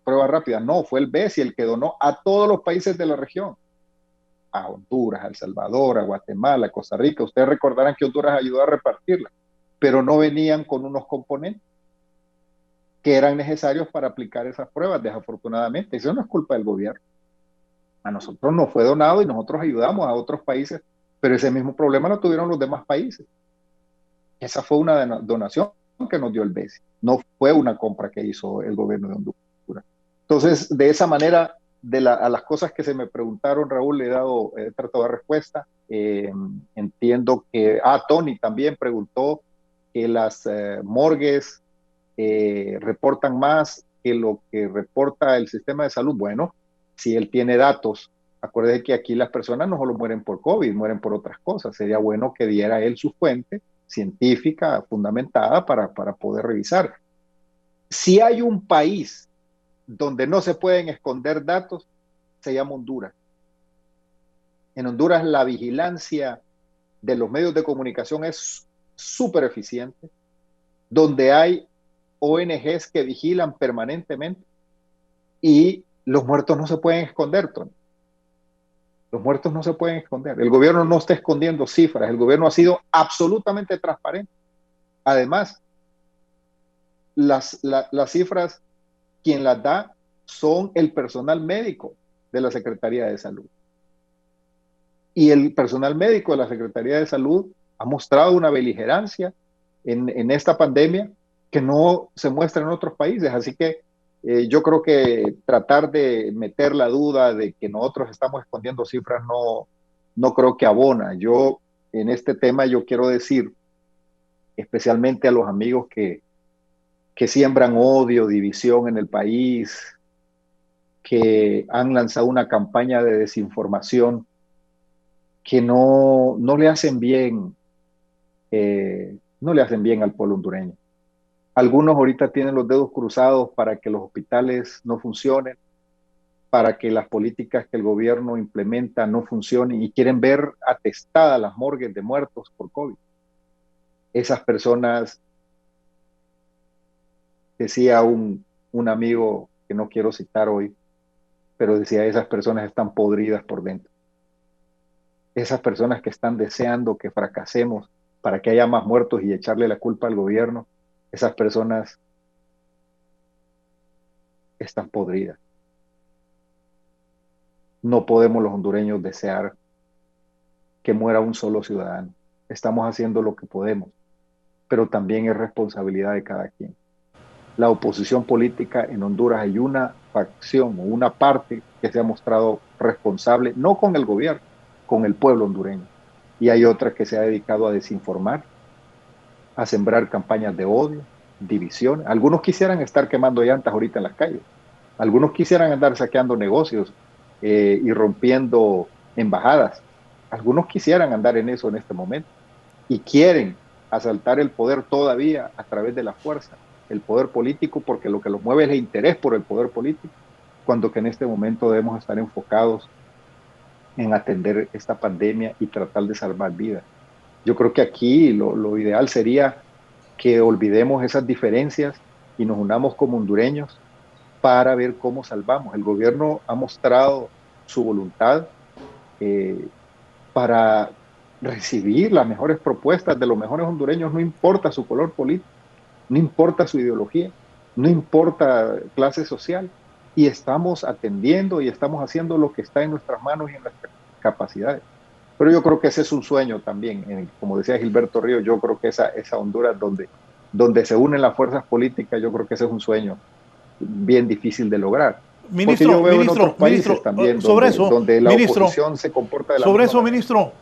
pruebas rápidas. No, fue el BESI el que donó a todos los países de la región, a Honduras, a El Salvador, a Guatemala, a Costa Rica. Ustedes recordarán que Honduras ayudó a repartirla, pero no venían con unos componentes que eran necesarios para aplicar esas pruebas, desafortunadamente. Eso no es culpa del gobierno. A nosotros nos fue donado y nosotros ayudamos a otros países, pero ese mismo problema lo tuvieron los demás países. Esa fue una donación que nos dio el BESI, no fue una compra que hizo el gobierno de Honduras. Entonces, de esa manera, a las cosas que se me preguntaron, Raúl, he tratado de dar respuesta. Entiendo que, Tony también preguntó que las morgues reportan más que lo que reporta el sistema de salud. Bueno, si él tiene datos, acuérdese que aquí las personas no solo mueren por COVID, mueren por otras cosas. Sería bueno que diera él su fuente científica fundamentada para poder revisar. Si hay un país donde no se pueden esconder datos, se llama Honduras. En Honduras la vigilancia de los medios de comunicación es súper eficiente, donde hay ONGs que vigilan permanentemente, y los muertos no se pueden esconder, Tony. Los muertos no se pueden esconder. El gobierno no está escondiendo cifras. El gobierno ha sido absolutamente transparente. Además, las cifras, quien las da son el personal médico de la Secretaría de Salud. Y el personal médico de la Secretaría de Salud ha mostrado una beligerancia en esta pandemia que no se muestra en otros países. Así que yo creo que tratar de meter la duda de que nosotros estamos escondiendo cifras no creo que abona. Yo en este tema yo quiero decir, especialmente a los amigos que siembran odio, división en el país, que han lanzado una campaña de desinformación, que no le hacen bien, no le hacen bien al pueblo hondureño. Algunos ahorita tienen los dedos cruzados para que los hospitales no funcionen, para que las políticas que el gobierno implementa no funcionen y quieren ver atestadas las morgues de muertos por COVID. Esas personas, decía un amigo que no quiero citar hoy, pero decía, esas personas están podridas por dentro. Esas personas que están deseando que fracasemos para que haya más muertos y echarle la culpa al gobierno, esas personas están podridas. No podemos los hondureños desear que muera un solo ciudadano. Estamos haciendo lo que podemos, pero también es responsabilidad de cada quien. La oposición política en Honduras, hay una facción o una parte que se ha mostrado responsable, no con el gobierno, con el pueblo hondureño. Y hay otra que se ha dedicado a desinformar, a sembrar campañas de odio, división. Algunos quisieran estar quemando llantas ahorita en las calles. Algunos quisieran andar saqueando negocios y rompiendo embajadas. Algunos quisieran andar en eso en este momento. Y quieren asaltar el poder todavía a través de la fuerza, el poder político, porque lo que los mueve es el interés por el poder político, cuando que en este momento debemos estar enfocados en atender esta pandemia y tratar de salvar vidas. Yo creo que aquí lo ideal sería que olvidemos esas diferencias y nos unamos como hondureños para ver cómo salvamos. El gobierno ha mostrado su voluntad para recibir las mejores propuestas de los mejores hondureños, no importa su color político, no importa su ideología, no importa clase social, y estamos atendiendo y estamos haciendo lo que está en nuestras manos y en nuestras capacidades. Pero yo creo que ese es un sueño también, como decía Gilberto Ríos, yo creo que esa Honduras donde se unen las fuerzas políticas, yo creo que ese es un sueño bien difícil de lograr. Ministro, porque yo veo en otros países ministro, también sobre donde la oposición se comporta de la sobre misma eso, manera. ministro,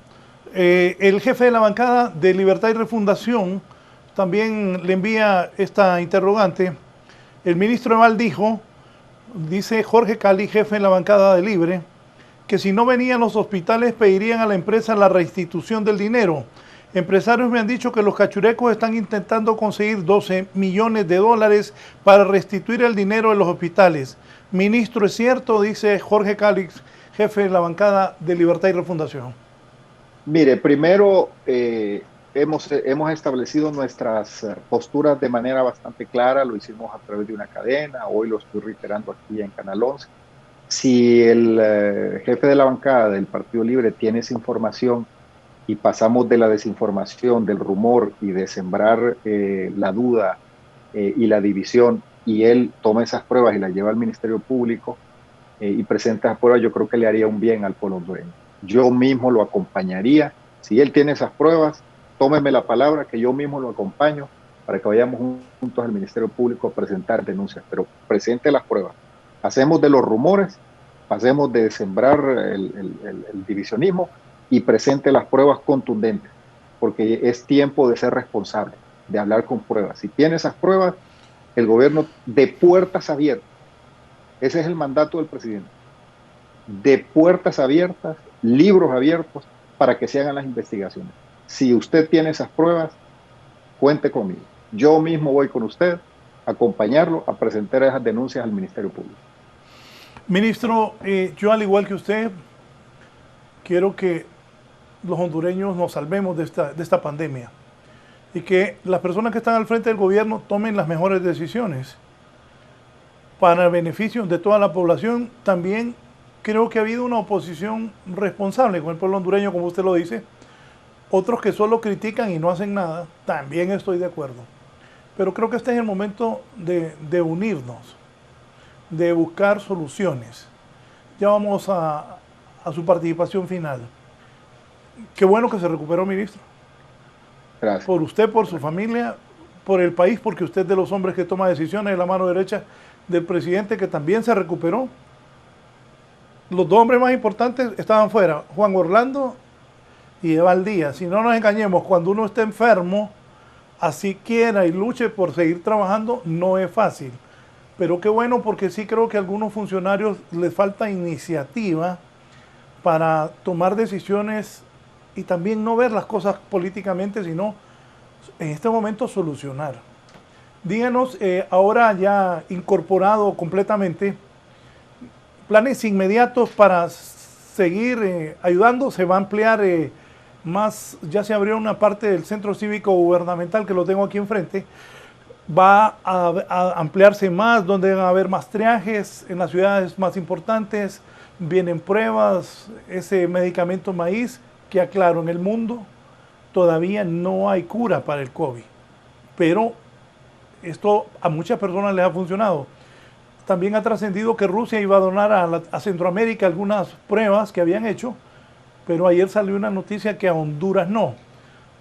el jefe de la bancada de Libertad y Refundación también le envía esta interrogante. El ministro Eval dice Jorge Cali, jefe de la bancada de Libre, que si no venían los hospitales pedirían a la empresa la restitución del dinero. Empresarios me han dicho que los cachurecos están intentando conseguir 12 millones de dólares para restituir el dinero de los hospitales. Ministro, ¿es cierto? Dice Jorge Calix, jefe de la bancada de Libertad y Refundación. Mire, primero hemos establecido nuestras posturas de manera bastante clara, lo hicimos a través de una cadena, hoy lo estoy reiterando aquí en Canal 11. Si el jefe de la bancada del Partido Libre tiene esa información y pasamos de la desinformación, del rumor y de sembrar la duda y la división, y él toma esas pruebas y las lleva al Ministerio Público y presenta esas pruebas, yo creo que le haría un bien al pueblo hondureño. Yo mismo lo acompañaría. Si él tiene esas pruebas, tómeme la palabra que yo mismo lo acompaño para que vayamos juntos al Ministerio Público a presentar denuncias, pero presente las pruebas. Hacemos de los rumores, pasemos de sembrar el divisionismo y presente las pruebas contundentes, porque es tiempo de ser responsable, de hablar con pruebas. Si tiene esas pruebas, el gobierno de puertas abiertas, ese es el mandato del presidente, de puertas abiertas, libros abiertos para que se hagan las investigaciones. Si usted tiene esas pruebas, cuente conmigo. Yo mismo voy con usted a acompañarlo a presentar esas denuncias al Ministerio Público. Ministro, yo al igual que usted, quiero que los hondureños nos salvemos de esta pandemia y que las personas que están al frente del gobierno tomen las mejores decisiones para el beneficio de toda la población. También creo que ha habido una oposición responsable con el pueblo hondureño, como usted lo dice. Otros que solo critican y no hacen nada, también estoy de acuerdo. Pero creo que este es el momento de unirnos, de buscar soluciones. Ya vamos a su participación final. Qué bueno que se recuperó, ministro. Gracias. Por usted, por su familia, por el país, porque usted es de los hombres que toma decisiones, de la mano derecha del presidente, que también se recuperó. Los dos hombres más importantes estaban fuera, Juan Orlando y Eval Díaz. Si no nos engañemos, cuando uno está enfermo, así quiera y luche por seguir trabajando, no es fácil. Pero qué bueno, porque sí creo que a algunos funcionarios les falta iniciativa para tomar decisiones y también no ver las cosas políticamente, sino en este momento solucionar. Díganos, ahora ya incorporado completamente, planes inmediatos para seguir ayudando. Se va a ampliar más, ya se abrió una parte del centro cívico gubernamental que lo tengo aquí enfrente, va a ampliarse más, donde van a haber más triajes en las ciudades más importantes, vienen pruebas, ese medicamento maíz, que aclaro, en el mundo todavía no hay cura para el COVID, pero esto a muchas personas les ha funcionado. También ha trascendido que Rusia iba a donar a Centroamérica algunas pruebas que habían hecho, pero ayer salió una noticia que a Honduras no.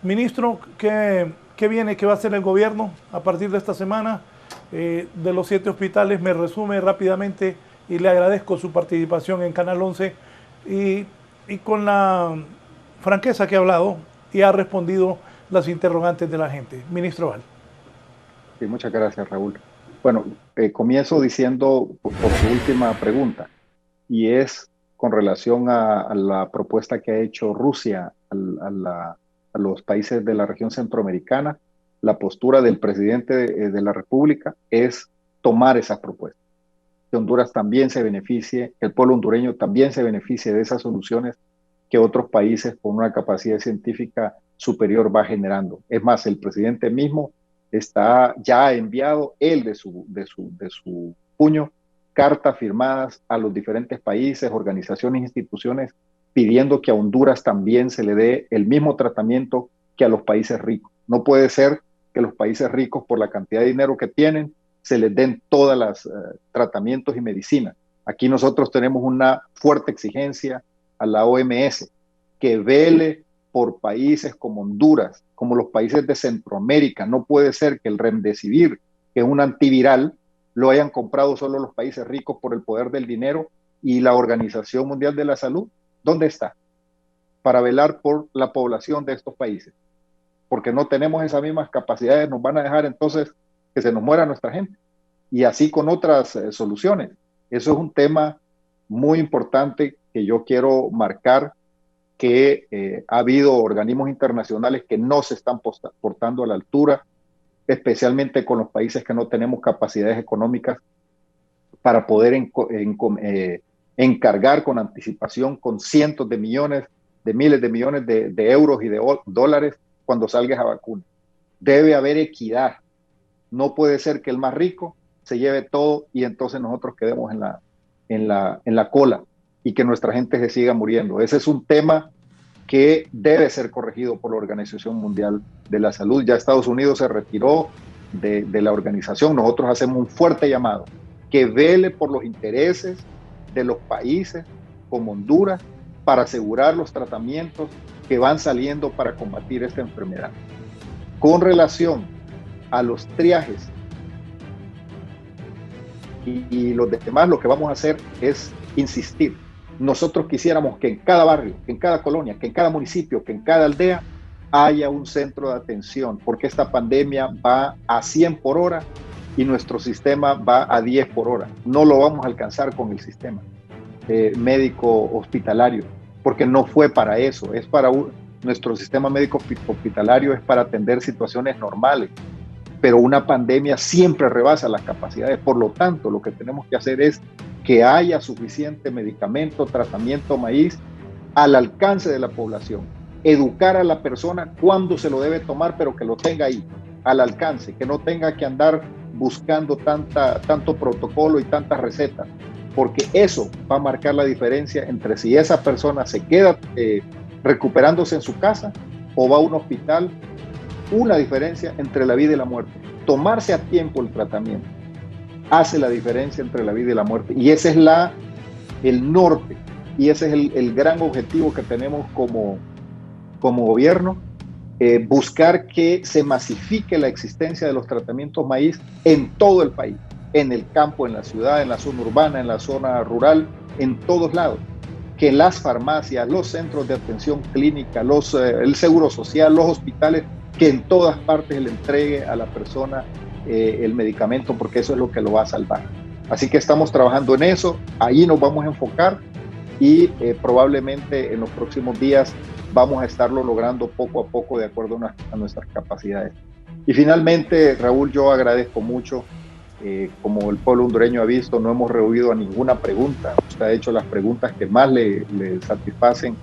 Ministro, ¿qué viene? ¿Qué va a hacer el gobierno a partir de esta semana? De los 7 hospitales, me resume rápidamente y le agradezco su participación en Canal 11 y con la franqueza que ha hablado y ha respondido las interrogantes de la gente. Ministro Val. Sí, muchas gracias, Raúl. Bueno, comienzo diciendo por su última pregunta, y es con relación a la propuesta que ha hecho Rusia a los países de la región centroamericana. La postura del presidente de la República es tomar esas propuestas. Que Honduras también se beneficie, que el pueblo hondureño también se beneficie de esas soluciones que otros países con una capacidad científica superior va generando. Es más, el presidente mismo ya ha enviado él de su puño cartas firmadas a los diferentes países, organizaciones, instituciones, pidiendo que a Honduras también se le dé el mismo tratamiento que a los países ricos. No puede ser que los países ricos, por la cantidad de dinero que tienen, se les den todos los tratamientos y medicinas. Aquí nosotros tenemos una fuerte exigencia a la OMS que vele por países como Honduras, como los países de Centroamérica. No puede ser que el Remdesivir, que es un antiviral, lo hayan comprado solo los países ricos por el poder del dinero, y la Organización Mundial de la Salud, ¿dónde está? Para velar por la población de estos países. Porque no tenemos esas mismas capacidades, nos van a dejar entonces que se nos muera nuestra gente. Y así con otras soluciones. Eso es un tema muy importante que yo quiero marcar, que ha habido organismos internacionales que no se están portando a la altura, especialmente con los países que no tenemos capacidades económicas para poder encargar con anticipación con cientos de millones, de miles de millones de euros y de dólares cuando salga esa vacuna. Debe haber equidad. No puede ser que el más rico se lleve todo y entonces nosotros quedemos en la cola y que nuestra gente se siga muriendo. Ese es un tema que debe ser corregido por la Organización Mundial de la Salud. Ya Estados Unidos se retiró de la organización. Nosotros hacemos un fuerte llamado que vele por los intereses de los países como Honduras para asegurar los tratamientos que van saliendo para combatir esta enfermedad. Con relación a los triajes y los demás, lo que vamos a hacer es insistir. Nosotros quisiéramos que en cada barrio, que en cada colonia, que en cada municipio, que en cada aldea haya un centro de atención, porque esta pandemia va a 100 por hora y nuestro sistema va a 10 por hora. No lo vamos a alcanzar con el sistema médico hospitalario, porque no fue para eso. Es para nuestro sistema médico hospitalario es para atender situaciones normales, pero una pandemia siempre rebasa las capacidades. Por lo tanto, lo que tenemos que hacer es que haya suficiente medicamento, tratamiento maíz al alcance de la población. Educar a la persona cuándo se lo debe tomar, pero que lo tenga ahí, al alcance, que no tenga que andar buscando tanto protocolo y tantas recetas, porque eso va a marcar la diferencia entre si esa persona se queda recuperándose en su casa o va a un hospital. Una diferencia entre la vida y la muerte. Tomarse a tiempo el tratamiento hace la diferencia entre la vida y la muerte, y ese es el norte, y ese es el gran objetivo que tenemos como gobierno, buscar que se masifique la existencia de los tratamientos maíz en todo el país, en el campo, en la ciudad, en la zona urbana, en la zona rural, en todos lados. Que las farmacias, los centros de atención clínica, el seguro social, los hospitales, que en todas partes le entregue a la persona el medicamento, porque eso es lo que lo va a salvar. Así que estamos trabajando en eso, ahí nos vamos a enfocar, y probablemente en los próximos días vamos a estarlo logrando poco a poco de acuerdo a nuestras capacidades. Y finalmente, Raúl, yo agradezco mucho, como el pueblo hondureño ha visto, no hemos rehuido a ninguna pregunta. Usted ha hecho las preguntas que más le satisfacen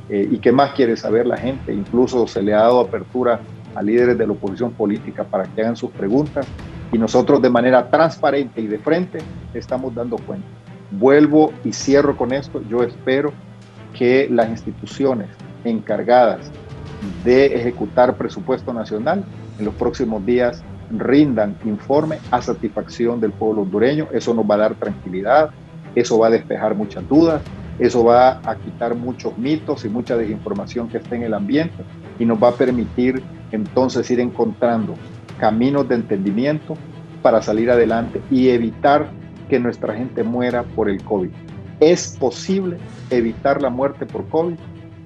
y que más quiere saber la gente. Incluso se le ha dado apertura a líderes de la oposición política para que hagan sus preguntas y nosotros de manera transparente y de frente estamos dando cuenta. Vuelvo y cierro con esto. Yo espero que las instituciones encargadas de ejecutar presupuesto nacional en los próximos días rindan informe a satisfacción del pueblo hondureño. Eso nos va a dar tranquilidad, eso va a despejar muchas dudas, eso va a quitar muchos mitos y mucha desinformación que esté en el ambiente y nos va a permitir entonces ir encontrando caminos de entendimiento para salir adelante y evitar que nuestra gente muera por el COVID. Es posible evitar la muerte por COVID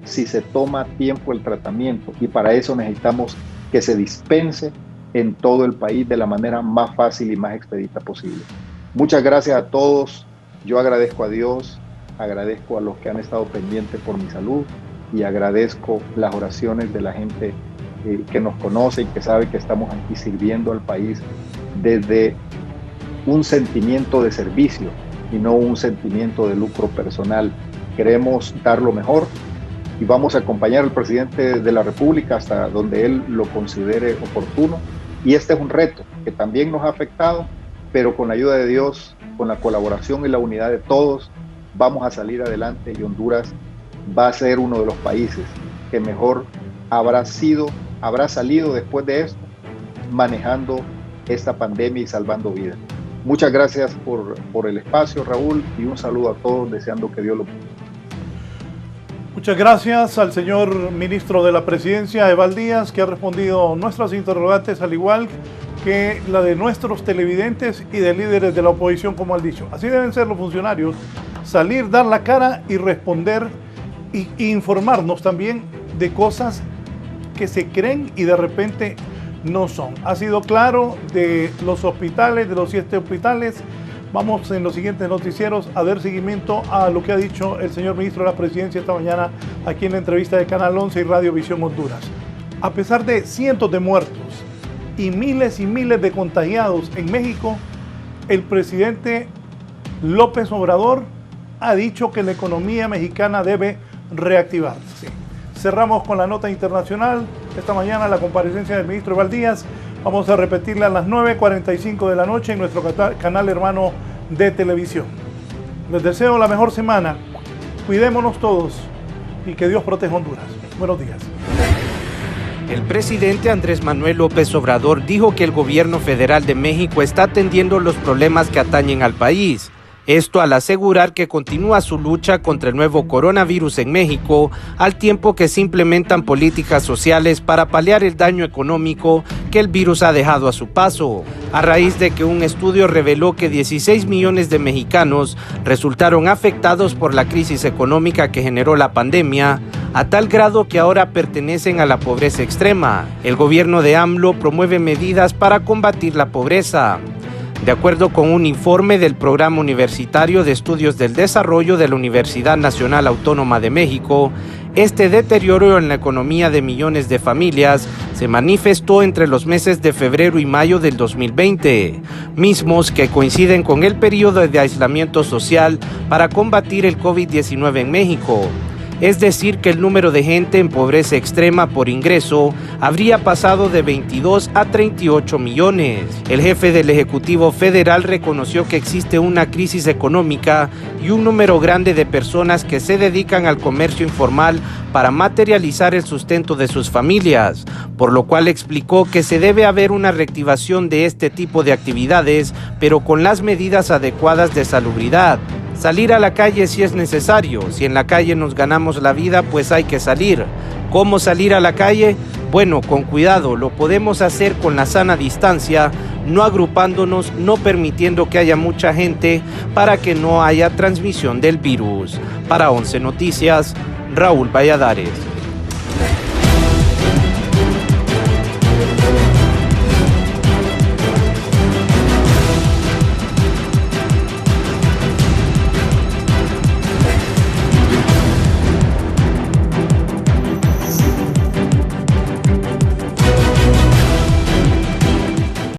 si se toma a tiempo el tratamiento y para eso necesitamos que se dispense en todo el país de la manera más fácil y más expedita posible. Muchas gracias a todos. Yo agradezco a Dios, agradezco a los que han estado pendientes por mi salud y agradezco las oraciones de la gente que nos conoce y que sabe que estamos aquí sirviendo al país desde un sentimiento de servicio y no un sentimiento de lucro personal. Queremos dar lo mejor y vamos a acompañar al presidente de la República hasta donde él lo considere oportuno. Y este es un reto que también nos ha afectado, pero con la ayuda de Dios, con la colaboración y la unidad de todos, vamos a salir adelante y Honduras va a ser uno de los países que mejor habrá salido después de esto, manejando esta pandemia y salvando vidas. Muchas gracias por el espacio, Raúl, y un saludo a todos, deseando que Dios lo bendiga. Muchas gracias al señor ministro de la Presidencia, Eval Díaz, que ha respondido nuestras interrogantes, al igual que la de nuestros televidentes y de líderes de la oposición, como han dicho. Así deben ser los funcionarios, salir, dar la cara y responder e informarnos también de cosas que se creen y de repente no son. Ha sido claro de los hospitales, de los 7 hospitales. Vamos en los siguientes noticieros a dar seguimiento a lo que ha dicho el señor ministro de la Presidencia esta mañana aquí en la entrevista de Canal 11 y Radio Visión Honduras. A pesar de cientos de muertos y miles de contagiados en México, el presidente López Obrador ha dicho que la economía mexicana debe reactivarse. Cerramos con la nota internacional. Esta mañana la comparecencia del ministro Eval Díaz. Vamos a repetirla a las 9:45 de la noche en nuestro canal hermano de televisión. Les deseo la mejor semana. Cuidémonos todos y que Dios proteja Honduras. Buenos días. El presidente Andrés Manuel López Obrador dijo que el gobierno federal de México está atendiendo los problemas que atañen al país. Esto al asegurar que continúa su lucha contra el nuevo coronavirus en México, al tiempo que se implementan políticas sociales para paliar el daño económico que el virus ha dejado a su paso. A raíz de que un estudio reveló que 16 millones de mexicanos resultaron afectados por la crisis económica que generó la pandemia, a tal grado que ahora pertenecen a la pobreza extrema. El gobierno de AMLO promueve medidas para combatir la pobreza. De acuerdo con un informe del Programa Universitario de Estudios del Desarrollo de la Universidad Nacional Autónoma de México, este deterioro en la economía de millones de familias se manifestó entre los meses de febrero y mayo del 2020, mismos que coinciden con el periodo de aislamiento social para combatir el COVID-19 en México. Es decir, que el número de gente en pobreza extrema por ingreso habría pasado de 22 a 38 millones. El jefe del Ejecutivo Federal reconoció que existe una crisis económica y un número grande de personas que se dedican al comercio informal para materializar el sustento de sus familias, por lo cual explicó que se debe haber una reactivación de este tipo de actividades, pero con las medidas adecuadas de salubridad. Salir a la calle si es necesario. Si en la calle nos ganamos la vida, pues hay que salir. ¿Cómo salir a la calle? Bueno, con cuidado. Lo podemos hacer con la sana distancia, no agrupándonos, no permitiendo que haya mucha gente para que no haya transmisión del virus. Para 11 Noticias, Raúl Valladares.